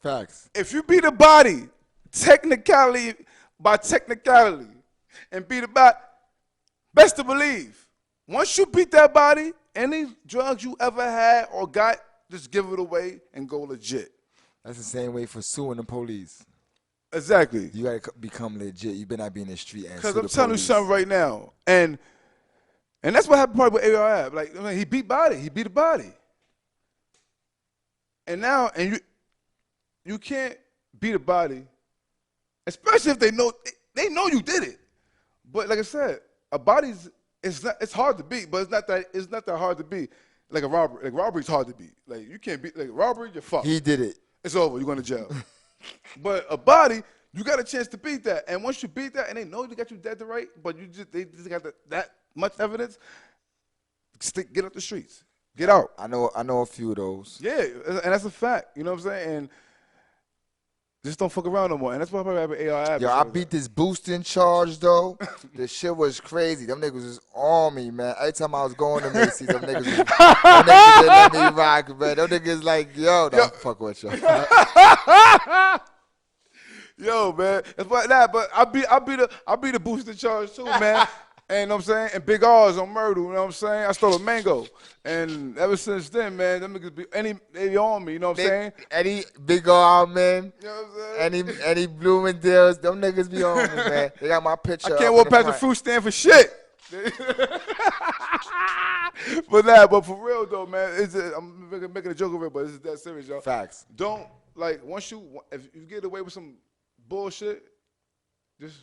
S6: Facts.
S5: If you beat a body, technicality, and beat a body, best to believe, once you beat that body, any drugs you ever had or got, just give it away and go legit.
S6: That's the same way for suing the police.
S5: Exactly.
S6: You gotta become legit. You better not be in the street and sue
S5: Because
S6: the
S5: I'm telling you
S6: police.
S5: something right now, and that's what happened probably with ARF. Like, I mean, he beat a body, and now you can't beat a body, especially if they know you did it. But like I said, a body's it's hard to beat, but it's not that hard to beat. Like a robbery, like robbery's hard to beat. Like you can't beat like robbery, you're fucked.
S6: He did it.
S5: It's over. You're going to jail. But a body, you got a chance to beat that. And once you beat that, and they know they got you dead to right, but they just got that much evidence. Get up the streets. Get out.
S6: I know a few of those.
S5: Yeah, and that's a fact. You know what I'm saying? And just don't fuck around no more. And that's why I probably have an AR.
S6: Yo, I beat this boosting charge though. The shit was crazy. Them niggas was on me, man. Every time I was going to Macy's, them niggas didn't let me rock, man. Them niggas like, yo, don't fuck with you.
S5: Yo, man, that's why that. But I be the boosting charge too, man. And you know what I'm saying? And big R's on Myrtle, you know what I'm saying? I stole a mango. And ever since then, man, them niggas they on me, you know what I'm saying?
S6: Any big old man,
S5: You know what I'm saying?
S6: any Bloomingdale's, them niggas be on me, man. They got my picture.
S5: I can't walk past the fruit stand for shit. But for real though, man, I'm making a joke of it, but it's that serious, y'all.
S6: Facts.
S5: Don't, like, if you get away with some bullshit, just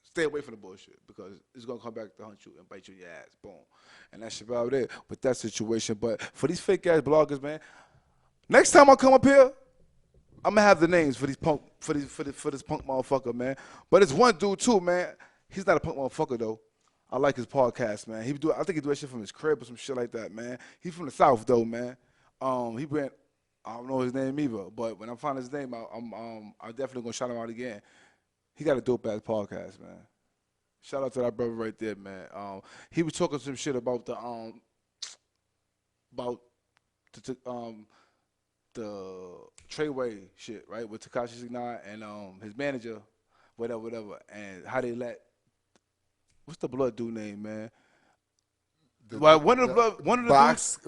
S5: stay away from the bullshit because it's going to come back to haunt you and bite you in your ass. Boom. And that's about it with that situation. But for these fake-ass bloggers, man, next time I come up here, I'm going to have the names for these punk, for this punk motherfucker, man. But it's one dude, too, man. He's not a punk motherfucker, though. I like his podcast, man. I think he do that shit from his crib or some shit like that, man. He's from the South, though, man. He went, I don't know his name either, but when I find his name, I'm definitely going to shout him out again. He got a dope-ass podcast, man. Shout out to that brother right there, man. He was talking some shit about the Treyway shit, right, with Tekashi 69 and his manager, whatever, and how they let, what's the blood dude name, man? Well, one of the
S6: box.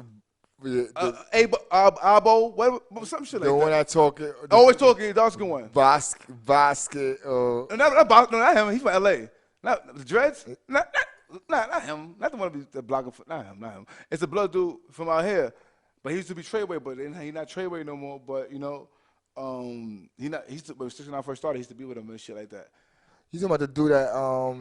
S5: dudes, Abo, some shit like
S6: The one
S5: that.
S6: that talking.
S5: Always talking, dark skin one.
S6: Basket.
S5: No, not him. He's from L.A. Not the Dreads. Not him. Not the one to be the blogger. Not him. It's a blood dude from out here. But he used to be Treyway, but he's not Treyway no more. But you know, he not. He's when 69 first started. He used to be with him and shit like that.
S6: He's about to do that.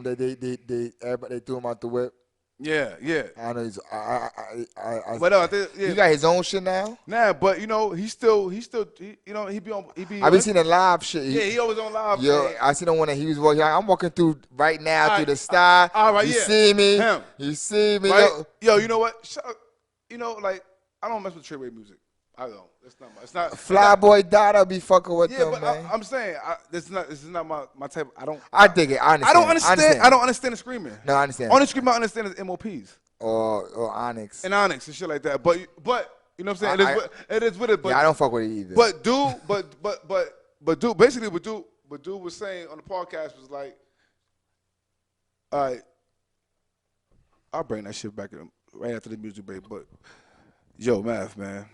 S6: They everybody they threw him out the whip.
S5: Yeah.
S6: I know he's.
S5: But I think,
S6: He got his own shit now.
S5: Nah, but you know, he you know, he be on.
S6: I been seeing the live shit.
S5: He always on live.
S6: Yo, I seen the one that he was walking. I'm walking through right now through the star.
S5: All right,
S6: you
S5: yeah.
S6: see me?
S5: Him.
S6: You see me?
S5: Right? Yo, you know what? You know, like I don't mess with Treyway music. I don't. It's not.
S6: Flyboy Dada be fucking with
S5: Yeah,
S6: them,
S5: but
S6: man.
S5: I'm saying this is not my type.
S6: I dig it. I understand.
S5: I don't understand the screaming.
S6: No, I understand.
S5: Only screaming I understand is MOPs
S6: Or Onyx.
S5: and Onyx and shit like that. But you know what I'm saying? It is with it. But
S6: Yeah, I don't fuck with it either.
S5: But dude, basically what dude was saying on the podcast was like, all right, I'll bring that shit back in right after the music break. But yo, Math, man,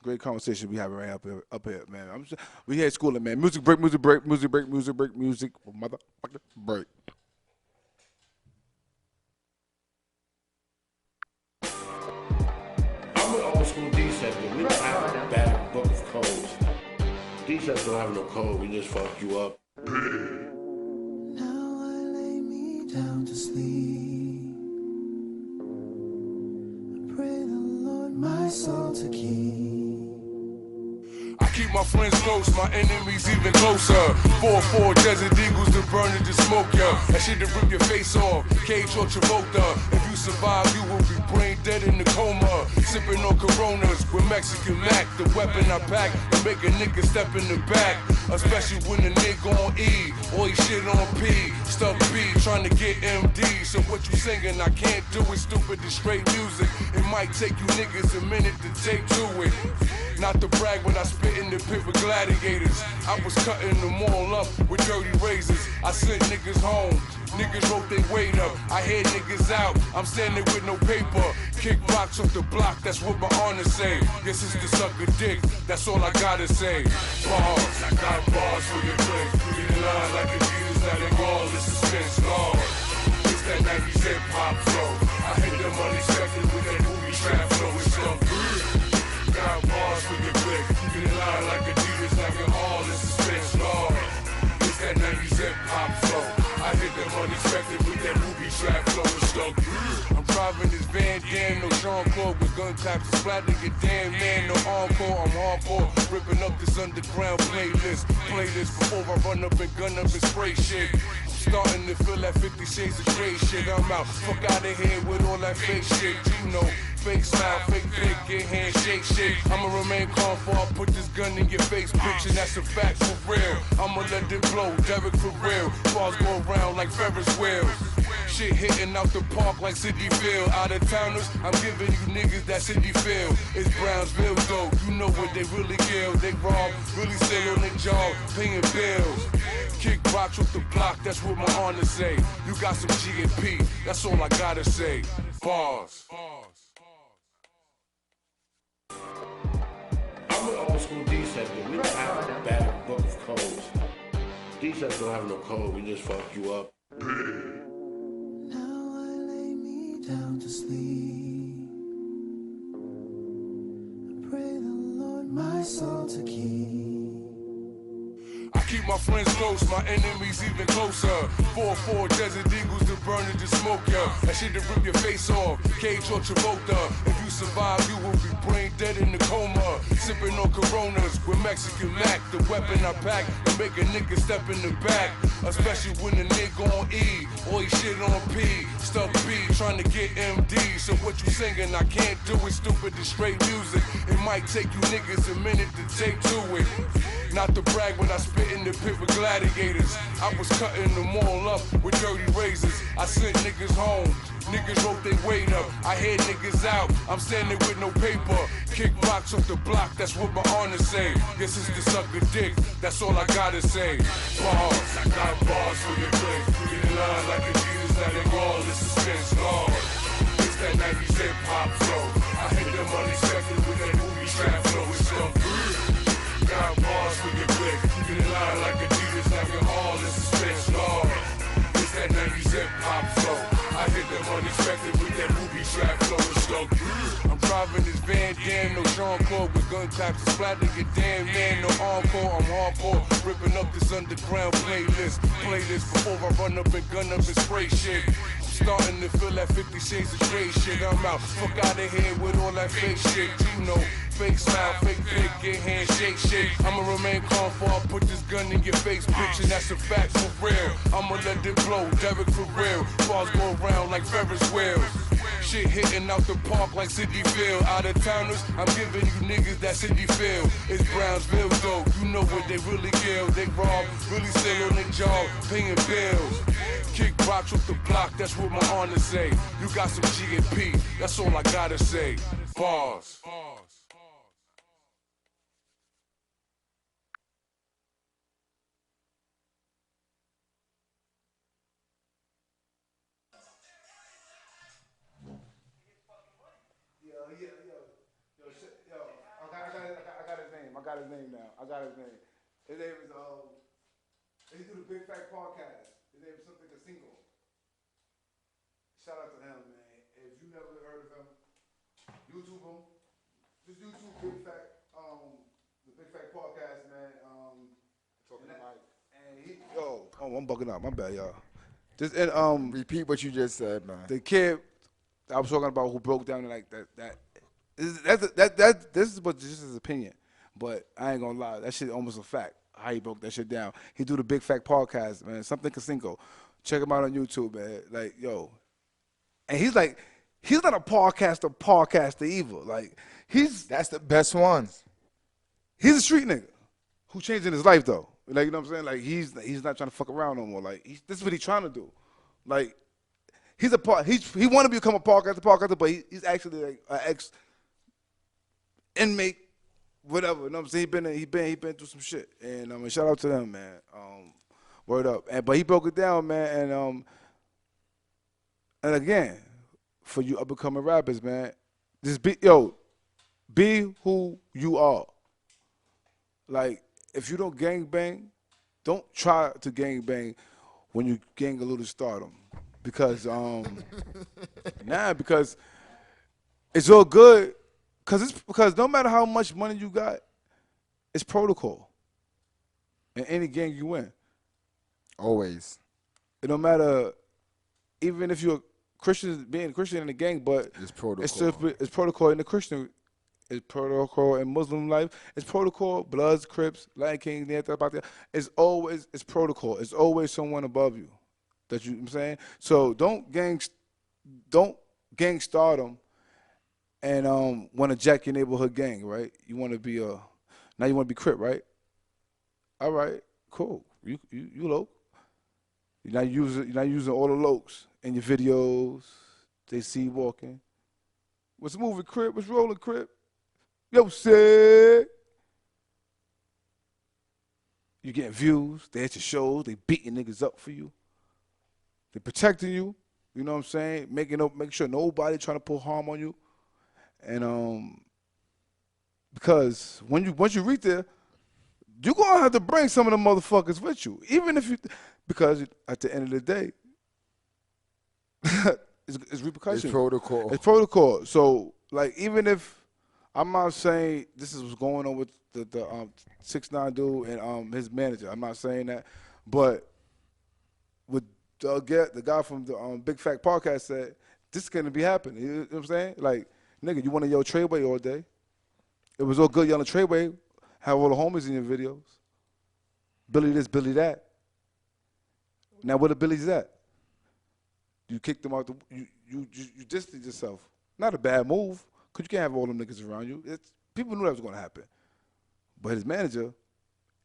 S5: great conversation we having right up here, man. We here schooling, man. Music break, motherfucking break.
S7: I'm an old school D-set, but we don't have a bad book of codes. D-sets don't have no code, we just fuck you up.
S2: Now I lay me down to sleep. I pray the Lord my soul to keep.
S1: I keep my friends close, my enemies even closer. 4-4 Desert Eagles to burn and to smoke ya. That shit to rip your face off, Cage or Travolta. If you survive, you will be brain dead in the coma. Sipping on Coronas with Mexican Mac. The weapon I pack to make a nigga step in the back. Especially when the nigga on E, or he shit on P. Stuck B, trying to get MD. So what you singing, I can't do it, stupid, it's straight music. It might take you niggas a minute to take to it. Not to brag when I spit in the pit with gladiators. I was cutting them all up with dirty razors. I sent niggas home. Niggas wrote their weight up. I hear niggas out. I'm standing with no paper. Kick rocks off the block. That's what my honor say. Guess it's the sucker dick. That's all I gotta say. Bars. I got bars for your click. Read the line like a Jesus. Not in all the suspense. Lord. It's that 90s hip hop flow. I hit them unexpected with that movie trap flow. It's some got bars for your click. Keep it in line like Adidas, like you're all in suspense, Lord. It's that 90s hip hop flow. I hit them unexpected with that movie trap flow. It's so I'm driving this Van Dam, no Jean Claude with gun claps and splatting your damn man, no encore. I'm hardcore, ripping up this underground playlist before I run up and gun up and spray shit. Starting to feel that 50 Shades of Grey shit. I'm out, fuck out of here with all that fake shit. You know, fake smile, fake dick, get handshake shit. I'ma remain calm before I put this gun in your face, bitch, and that's a fact for real. I'ma let it blow, Derek for real. Bars go around like Ferris wheels. Shit hitting out the park like City Field. Out of towners, I'm giving you niggas that City Field. It's Brownsville though, you know what they really kill. They rob, really still on their job, paying bills. Kick rocks with the block, that's what my honor say. You got some G&P, that's all I gotta say. Bars.
S7: I'm an old school D-set, but we don't have a bad book of codes. D-sets don't have no code, we just fuck you up.
S2: Now I lay me down to sleep. I pray the Lord my soul to keep.
S1: I keep my friends close, my enemies even closer. 4-4 Desert Eagles to burn and to smoke ya. That shit to rip your face off, Cage or Travolta. If you survive, you will be brain dead in the coma. Sipping on Coronas with Mexican Mac. The weapon I pack to make a nigga step in the back. Especially when the nigga on E, or he shit on P. Stuck B, trying to get MD. So what you singing, I can't do it, stupid, it's straight music. It might take you niggas a minute to take to it. Not to brag when I spit in the pit with gladiators. I was cutting them all up with dirty razors. I sent niggas home. Niggas wrote their weight up. I hear niggas out. I'm standing with no paper. Kick rocks off the block. That's what my honor say. Guess it's the sucker dick. That's all I gotta say. Bars. I got bars for your click. Read the line like Adidas. Not in all the suspense. Lord. It's
S7: that 90s hip hop flow. I hit them unexpected with that movie trap flow. It's so good. Got bars for your click. Get in line like Adidas, now you're all in suspense. Lord, it's that 90s hip hop flow. I hit them unexpected with that movie trap flow. It's so good. I'm driving this Van Dam, no Sean Cole with gun taps to splatter your damn man, no encore. I'm hardcore, ripping up this underground playlist. Play this before I run up and gun up and spray shit. Starting to feel that 50 Shades of Grey shit. I'm out, fuck out of here with all that fake shit. You know, fake smile, fake pig, get handshake shit. I'ma remain calm before I put this gun in your face, bitch, and that's a fact for real. I'ma let it blow, Derek for real. Bars go around like Ferris wheels. Shit hitting out the park like City Field. Out of towners, I'm giving you niggas that City feel. It's Brownsville though, you know what they really kill. They rob, really still on their job, paying bills. Kick rocks with the block, that's what my honor say. You got some G&P, that's all I gotta say. Bars.
S5: I got his name now. I got his name. His name is he do the Big Fat Podcast. His name is something a single. Shout out to him, man. If you never heard of him, YouTube him. Just YouTube Big Fat, the Big Fat Podcast, man. Talking to Mike. And he, I'm bugging out. My bad, y'all. Just and
S6: Repeat what you just said, man.
S5: the kid I was talking about who broke down like that. This is what just his opinion, but I ain't gonna lie, that shit almost a fact. How he broke that shit down. He do the Big Fat Podcast, man. Something Casinco. Check him out on YouTube, man. Like, yo, and he's not a podcaster evil. Like,
S6: That's the best ones.
S5: he's a street nigga who changing his life though. Like, you know what I'm saying? Like, he's not trying to fuck around no more. Like, this is what he's trying to do. Like, he want to become a podcaster, but he's actually like an ex inmate, whatever. You know what I'm saying? He been through some shit, and I mean, shout out to them, man. Word up. But he broke it down, man, and again, for you up and coming rappers, man, just be who you are. Like, if you don't gang bang, don't try to gang bang when you gang a little stardom. Because because it's all good. Because no matter how much money you got, it's protocol. In any gang you in.
S6: Always.
S5: It don't matter, even if you're Christian, being a Christian in the gang, but
S6: It's protocol.
S5: It's protocol in the Christian. It's protocol in Muslim life. It's protocol. Bloods, Crips, Latin Kings, about that. It's protocol. It's always someone above you. That you know what I'm saying? So don't gang stardom and want to jack your neighborhood gang, right? You want to be now you want to be Crip, right? All right, cool. You low. You're not using all the lokes in your videos. They see you walking. What's moving, Crip? What's rolling, Crip? Yo, sick. You getting views. They at your shows. They beating niggas up for you. They protecting you. You know what I'm saying? Making sure nobody trying to put harm on you. And because once you reach there, you're gonna have to bring some of the motherfuckers with you. Even if because at the end of the day, it's repercussions.
S6: It's protocol.
S5: It's protocol. So like, even if I'm not saying this is what's going on with the 6ix9ine dude and his manager, I'm not saying that, but with the guy from the Big Fat Podcast said this is gonna be happening. You know what I'm saying? Like, nigga, you want to yell Treyway all day? It was all good yelling Treyway. Have all the homies in your videos. Billy this, Billy that. Now where the Billy's at? You kicked them out. You distanced yourself. Not a bad move, because you can't have all them niggas around you. People knew that was going to happen. But his manager,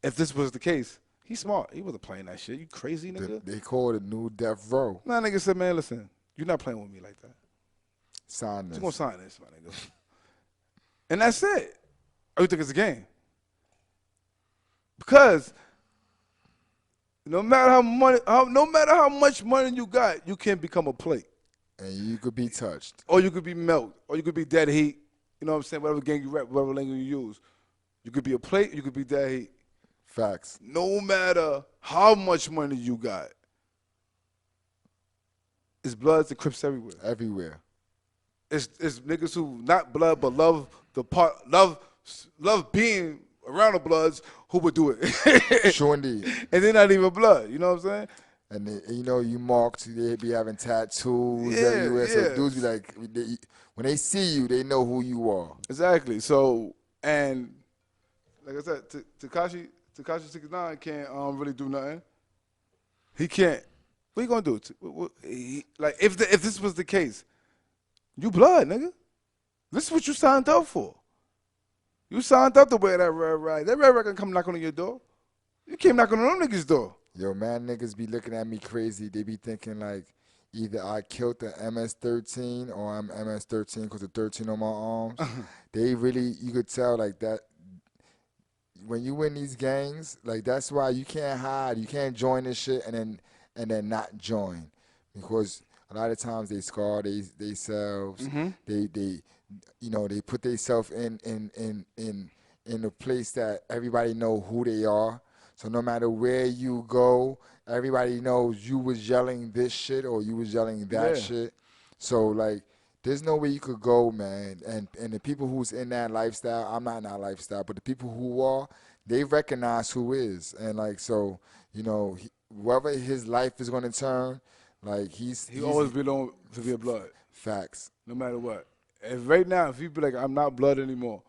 S5: if this was the case, he's smart. He wasn't playing that shit. You crazy, nigga?
S6: They called it new death row.
S5: Nah, nigga said, man, listen, you're not playing with me like that.
S6: Sign this.
S5: You're going to sign this, my nigga. And that's it. Oh, you think it's a game? Because no matter how much money you got, you can't become a plate.
S6: And you could be touched.
S5: or you could be melt, or you could be dead heat. You know what I'm saying? Whatever gang you rep, whatever language you use. You could be a plate, you could be dead heat.
S6: Facts.
S5: No matter how much money you got, it's Bloods and Crips everywhere.
S6: Everywhere.
S5: It's niggas who not blood but love the part, love being around the Bloods who would do it.
S6: Sure indeed.
S5: And they're not even blood. You know what I'm saying?
S6: And they, you know, you marked, they be having tattoos
S5: Yeah,
S6: everywhere. So
S5: yeah.
S6: dudes be like, when they see you, they know who you are.
S5: Exactly. So, and like I said, Tekashi 69 can't really do nothing. He can't. What you gonna do? Like if this was the case, you blood, nigga. This is what you signed up for. You signed up to wear that red rag. That red rag gonna come knocking on your door. You came knocking on them niggas' door.
S6: Yo, man, niggas be looking at me crazy. They be thinking like either I killed the MS-13 or I'm MS-13 because of 13 on my arms. They really, you could tell like that. When you in these gangs, like that's why you can't hide. You can't join this shit and then not join, because a lot of times they scar themselves. They you know, they put themselves in a place that everybody know who they are. So no matter where you go, everybody knows you was yelling this shit or you was yelling that shit. So like, there's no way you could go, man. And the people who's in that lifestyle, I'm not in that lifestyle, but the people who are, they recognize who is. And like, so, you know, wherever his life is going to turn, like
S5: He always belong to be a blood.
S6: Facts.
S5: No matter what. If right now, if you be like, I'm not blood anymore,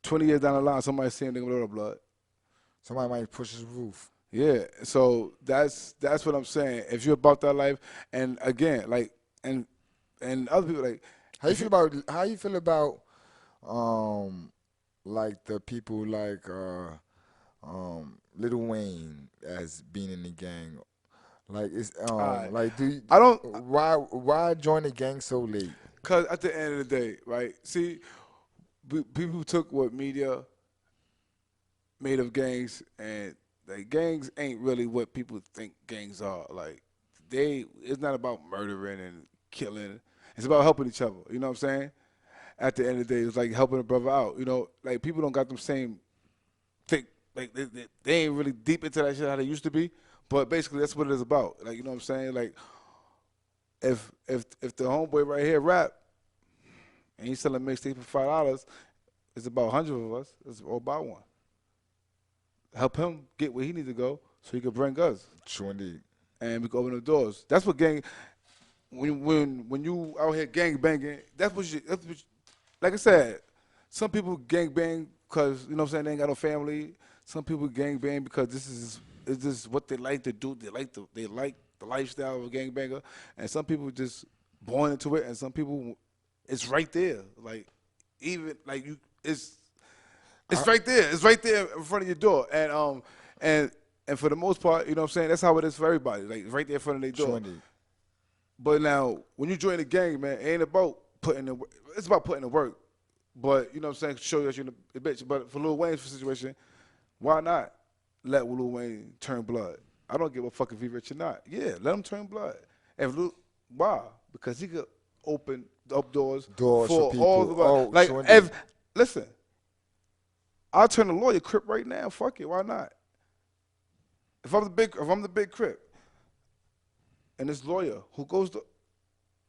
S5: 20 years down the line, somebody's saying they're going to blood.
S6: Somebody might push his roof.
S5: Yeah. So that's what I'm saying. If you're about that life, and again, like, and other people, like,
S6: How you feel about like the people like Lil Wayne as being in the gang? Like it's like do you,
S5: I don't
S6: why join the gang so late?
S5: Cause at the end of the day, right? See, people took what media made of gangs, and like gangs ain't really what people think gangs are. Like it's not about murdering and killing. It's about helping each other. You know what I'm saying? At the end of the day, it's like helping a brother out. You know, like people don't got them same think. Like they ain't really deep into that shit how they used to be. But basically, that's what it is about. Like, you know what I'm saying? Like, if the homeboy right here rap and he's selling mixtape for $5, it's about 100 of us. It's all about one. Help him get where he needs to go so he can bring us.
S6: True indeed.
S5: And we can open the doors. That's what gang. When you out here gang banging, that's what like I said, some people gang bang because, you know what I'm saying, they ain't got no family. Some people gang bang because this is what they like to do. They like the lifestyle of a gangbanger. And some people just born into it, and some people it's right there. Like even like you it's right there. It's right there in front of your door. And for the most part, you know what I'm saying, that's how it is for everybody. Like right there in front of their door.
S6: True indeed.
S5: But now, when you join the gang, man, it ain't about putting in work. It's about putting in work. But, you know what I'm saying, show you that you're a bitch. But for Lil Wayne's situation, why not let Lil Wayne turn blood? I don't give a fuck if he's rich or not. Yeah, let him turn blood. Why? Because he could open up doors for
S6: people.
S5: all the like.
S6: Sure
S5: Listen, I'll turn the lawyer crip right now. Fuck it, why not? If I'm the big crip, and this lawyer who goes to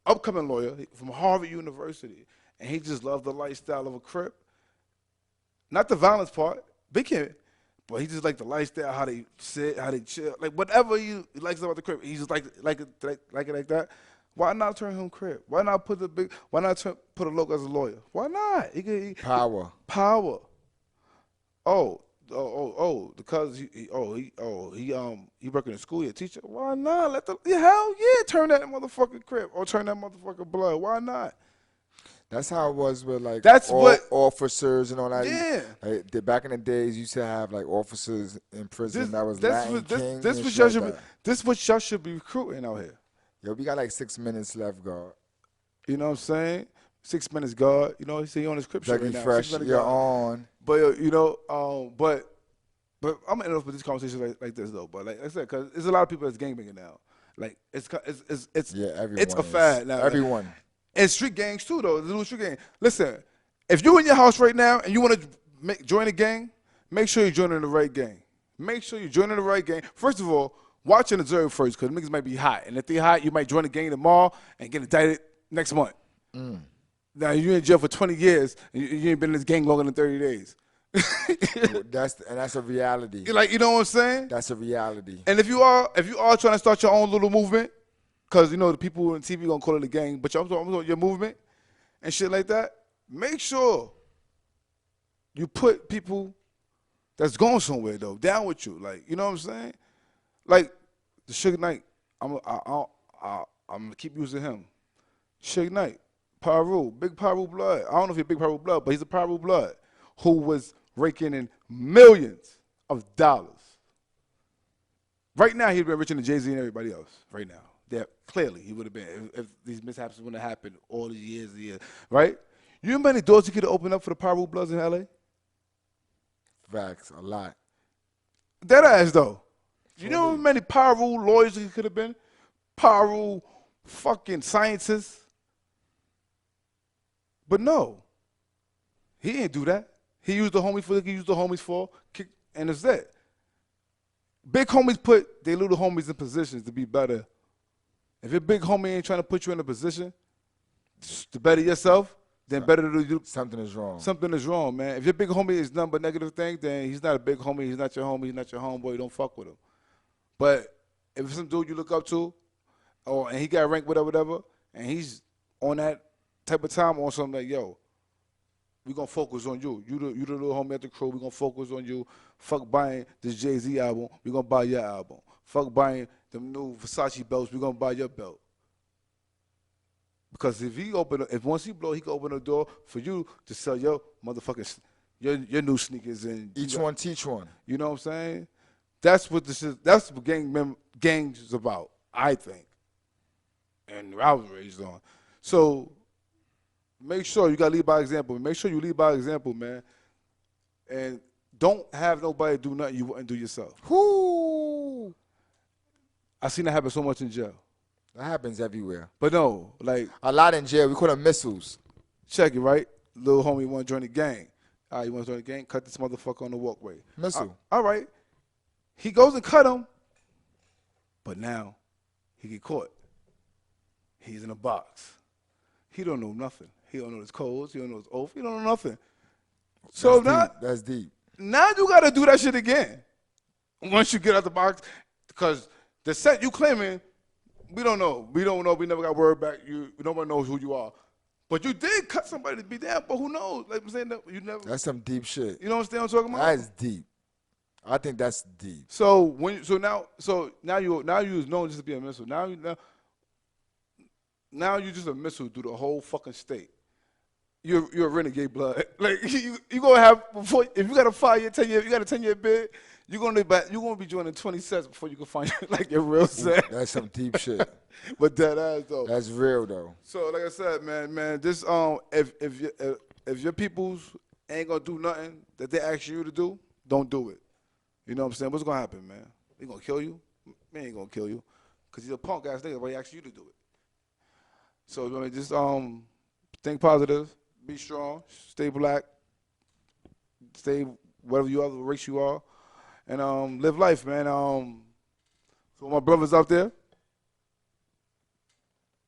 S5: upcoming lawyer from Harvard University, and he just loves the lifestyle of a crip. Not the violence part, big him, but he just like the lifestyle, how they sit, how they chill, like whatever he likes about the crip. He just like it like that. Why not turn him crip? Why not put a local as a lawyer? Why not?
S6: Power.
S5: Because he working in school, he a teacher. Why not? Hell yeah, turn that motherfucking crip or turn that motherfucking blood. Why not?
S6: That's how it was with like officers and all that.
S5: Yeah.
S6: Like, back in the days, you used to have like officers in prison that was Latin Kings.
S5: This what y'all should be recruiting out here.
S6: Yo, we got like 6 minutes left, God.
S5: You know what I'm saying? 6 minutes, God. You know, he on his crip shit right now.
S6: Fresh, you're on.
S5: But you know, but I'm gonna end up with this conversation like this though. But like I said, because there's a lot of people that's gangbanging now, Like it's
S6: Yeah, everyone
S5: it's a
S6: is.
S5: fad now.
S6: Everyone.
S5: And street gangs too, though. The little street gang. Listen, if you're in your house right now and you want to join a gang, make sure you're joining the right gang. Make sure you're joining the right gang. First of all, watch and observe first, because niggas might be hot. And if they hot, you might join a gang tomorrow and get indicted next month. Now, you're in jail for 20 years, and you ain't been in this gang longer than 30 days.
S6: That's a reality.
S5: Like, you know what I'm saying?
S6: That's a reality.
S5: And if you are trying to start your own little movement, because, you know, the people on TV going to call it a gang, but I'm talking your movement and shit like that, make sure you put people that's going somewhere, though, down with you. Like, you know what I'm saying? Like, the Suge Knight, I'm going to keep using him. Suge Knight, Paru, big Paru blood. I don't know if he's big Paru blood, but he's a Paru blood who was raking in millions of dollars. Right now, he'd been richer than Jay-Z and everybody else. Right now, clearly he would have been if these mishaps wouldn't have happened all these years, right? You know how many doors he could have opened up for the Paru bloods in LA?
S6: Facts, a lot.
S5: Dead ass though. You know how many Paru lawyers he could have been? Paru fucking scientists. But no, he didn't do that. He used the homies for what he used the homies for, and it's that. Big homies put their little homies in positions to be better. If your big homie ain't trying to put you in a position to better yourself, then better to do.
S6: Something is wrong.
S5: Something is wrong, man. If your big homie is nothing but negative things, then he's not a big homie. He's not your homie. He's not your homeboy. Don't fuck with him. But if it's some dude you look up to, and he got ranked whatever, and he's on that type of time on something like, yo, we gonna focus on you. You the little homie at the crew. We gonna focus on you. Fuck buying this Jay-Z album. We gonna buy your album. Fuck buying them new Versace belts. We gonna buy your belt. Because if once he blow, he can open the door for you to sell your motherfucking your new sneakers and
S6: Each one teach one.
S5: You know what I'm saying? That's what that's what gangs is about, I think. And I was raised on. So make sure you gotta lead by example. Make sure you lead by example, man. And don't have nobody do nothing you wouldn't do yourself.
S6: Whoo!
S5: I seen that happen so much in jail.
S6: That happens everywhere.
S5: But no, like
S6: A lot in jail. We call them missiles.
S5: check it, right? Little homie want to join the gang. All right, you want to join the gang? Cut this motherfucker on the walkway.
S6: Missile.
S5: All right. He goes and cut him. But now he get caught. He's in a box. He don't know nothing. He don't know his codes. He don't know his oath. He don't know nothing. So
S6: That's deep.
S5: now you got to do that shit again. Once you get out the box, because the set you claiming, we don't know. We don't know. We never got word back. Nobody knows who you are. But you did cut somebody to be down, but who knows? Like I'm saying, you never.
S6: That's some deep shit.
S5: You know what I'm talking about?
S6: That's deep. I think that's deep.
S5: So now you was known just to be a missile. Now you just a missile through the whole fucking state. You're a renegade blood. Like you gonna have if you got a 5-year, 10-year, you got a 10-year bid. You're gonna be joining 20 sets before you can find like your real set.
S6: That's some deep shit.
S5: But that ass though.
S6: That's real though.
S5: So like I said, man, this if your peoples ain't gonna do nothing that they ask you to do, don't do it. You know what I'm saying? What's gonna happen, man? They gonna kill you? Man ain't gonna kill you, cause he's a punk ass nigga. But he asked you to do it. So I mean, just think positive, be strong, stay black, stay whatever you are, the race you are, and live life, man. So my brothers out there,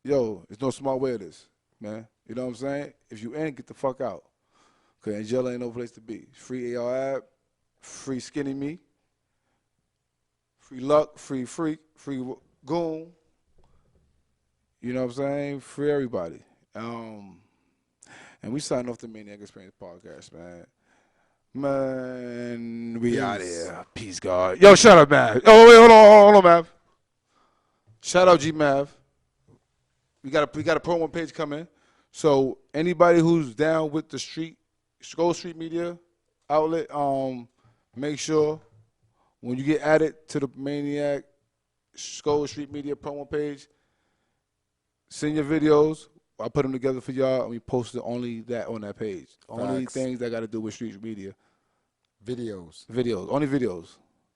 S5: yo, there's no smart way of this, man. You know what I'm saying? If you in, get the fuck out. Cause in jail ain't no place to be. Free AR app, free Skinny Me, free Luck, free Freak, free Goon. You know what I'm saying? Free everybody. And we signing off the Maniac Experience podcast, man. Man, we out here. Peace, God. Yo, shout out, Mav. Oh, wait, hold on, Mav. Shout out, G Mav. We got a promo page coming. So anybody who's down with the Skull Street Media outlet, make sure when you get added to the Maniac Skull Street Media promo page, send your videos. I put them together for y'all, and we posted only that on that page. Only things that got to do with street media.
S6: Videos.
S5: Only videos. You know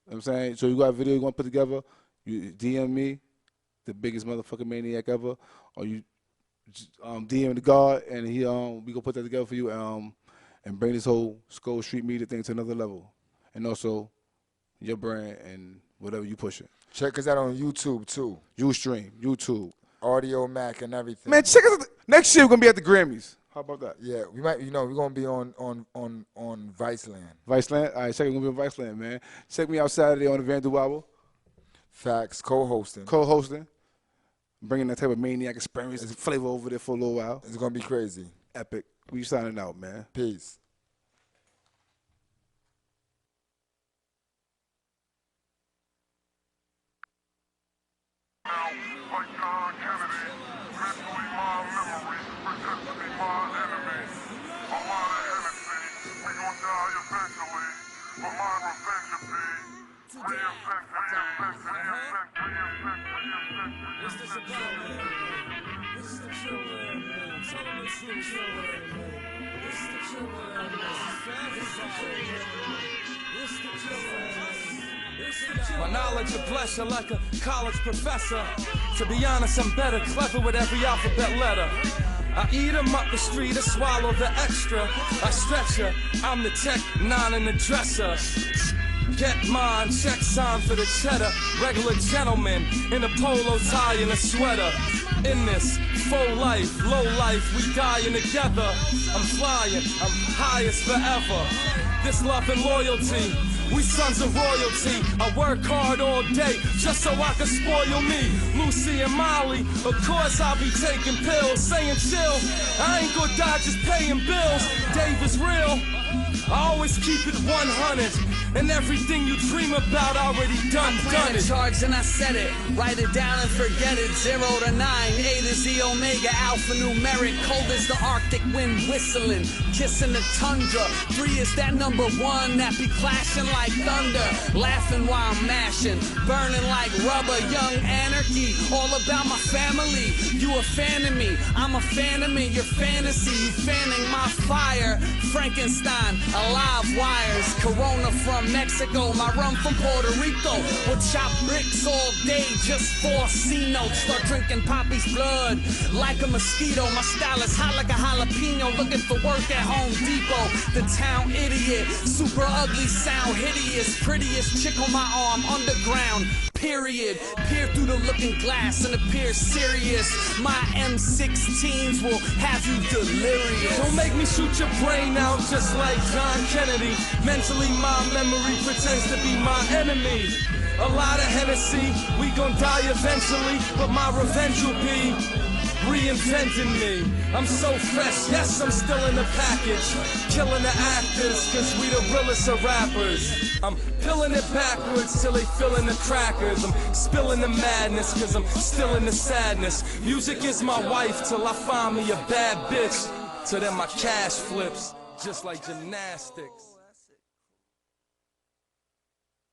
S5: what I'm saying? So you got a video you want to put together, you DM me, the biggest motherfucking maniac ever, or you DM the guard and he we gonna put that together for you and bring this whole S.TREET media thing to another level, and also your brand and whatever you pushing.
S6: Check us out on YouTube too.
S5: Ustream, YouTube,
S6: Audio Mac and everything.
S5: man. Check us out. Next year we're gonna be at the Grammys. How about that?
S6: Yeah, we might. We're gonna be on Viceland.
S5: Viceland. All right, check. We're gonna be on Viceland, man. Check me out Saturday on the Van Wobble.
S6: Facts. Co-hosting.
S5: Bringing that type of maniac experience flavor over there for a little while.
S6: It's gonna be crazy.
S5: Epic. We signing out, man.
S6: Peace.
S7: Like John Kennedy, mentally my memory, pretend to be my enemy. A lot of Hennessy, we gon' die eventually, but my revenge will be reinvent, reinvent, reinvent, reinvent, reinvent. What's this about, man? This is the true man, man. Tell them it's the true man, man. This is the true man, man. This is the true man, man. This is the true man, man.
S3: My knowledge of pleasure like a college professor. To be honest, I'm better, clever with every alphabet letter. I eat 'em up the street, I swallow the extra. I stretch her, I'm the tech, 9 in the dresser. Get mine, check sign for the cheddar. Regular gentleman in a polo tie and a sweater. In this full life, low life, we dying together. I'm flying, I'm highest forever. This love and loyalty, we sons of royalty. I work hard all day just so I can spoil me. Lucy and Molly, of course I'll be taking pills, saying chill. I ain't gonna die just paying bills. Dave is real. I always keep it 100, and everything you dream about already done it.
S2: Charge and I said it, write it down and forget it. 0 to 9, A to Z, Omega, Alpha numeric. Cold as the Arctic wind whistling, kissing the tundra. 3 is that number 1 that be clashing like thunder. Laughing while I'm mashing, burning like rubber. Young anarchy, all about my family. You a fan of me, I'm a fan of me. Your fantasy, you fanning my fire. Frankenstein, alive wires. Corona from Mexico, my rum from Puerto Rico. We'll chop bricks all day just for C notes. Start drinking Poppy's blood like a mosquito. My style is hot like a jalapeno. Looking for work at Home Depot. The town idiot, super ugly, sound hideous. Prettiest chick on my arm, underground. Period. Peer through the looking glass and appear serious. My M16s will have you delirious.
S3: Don't make me shoot your brain out just like John Kennedy. Mentally, my memory pretends to be my enemy. A lot of Hennessy, we gon' die eventually, but my revenge will be reinventing me. I'm so fresh, yes, I'm still in the package. Killing the actors, cause we the realest of rappers. I'm peeling it backwards till they fillin' the crackers. I'm spilling the madness, cause I'm still in the sadness. Music is my wife till I find me a bad bitch. Till then my cash flips, just like gymnastics.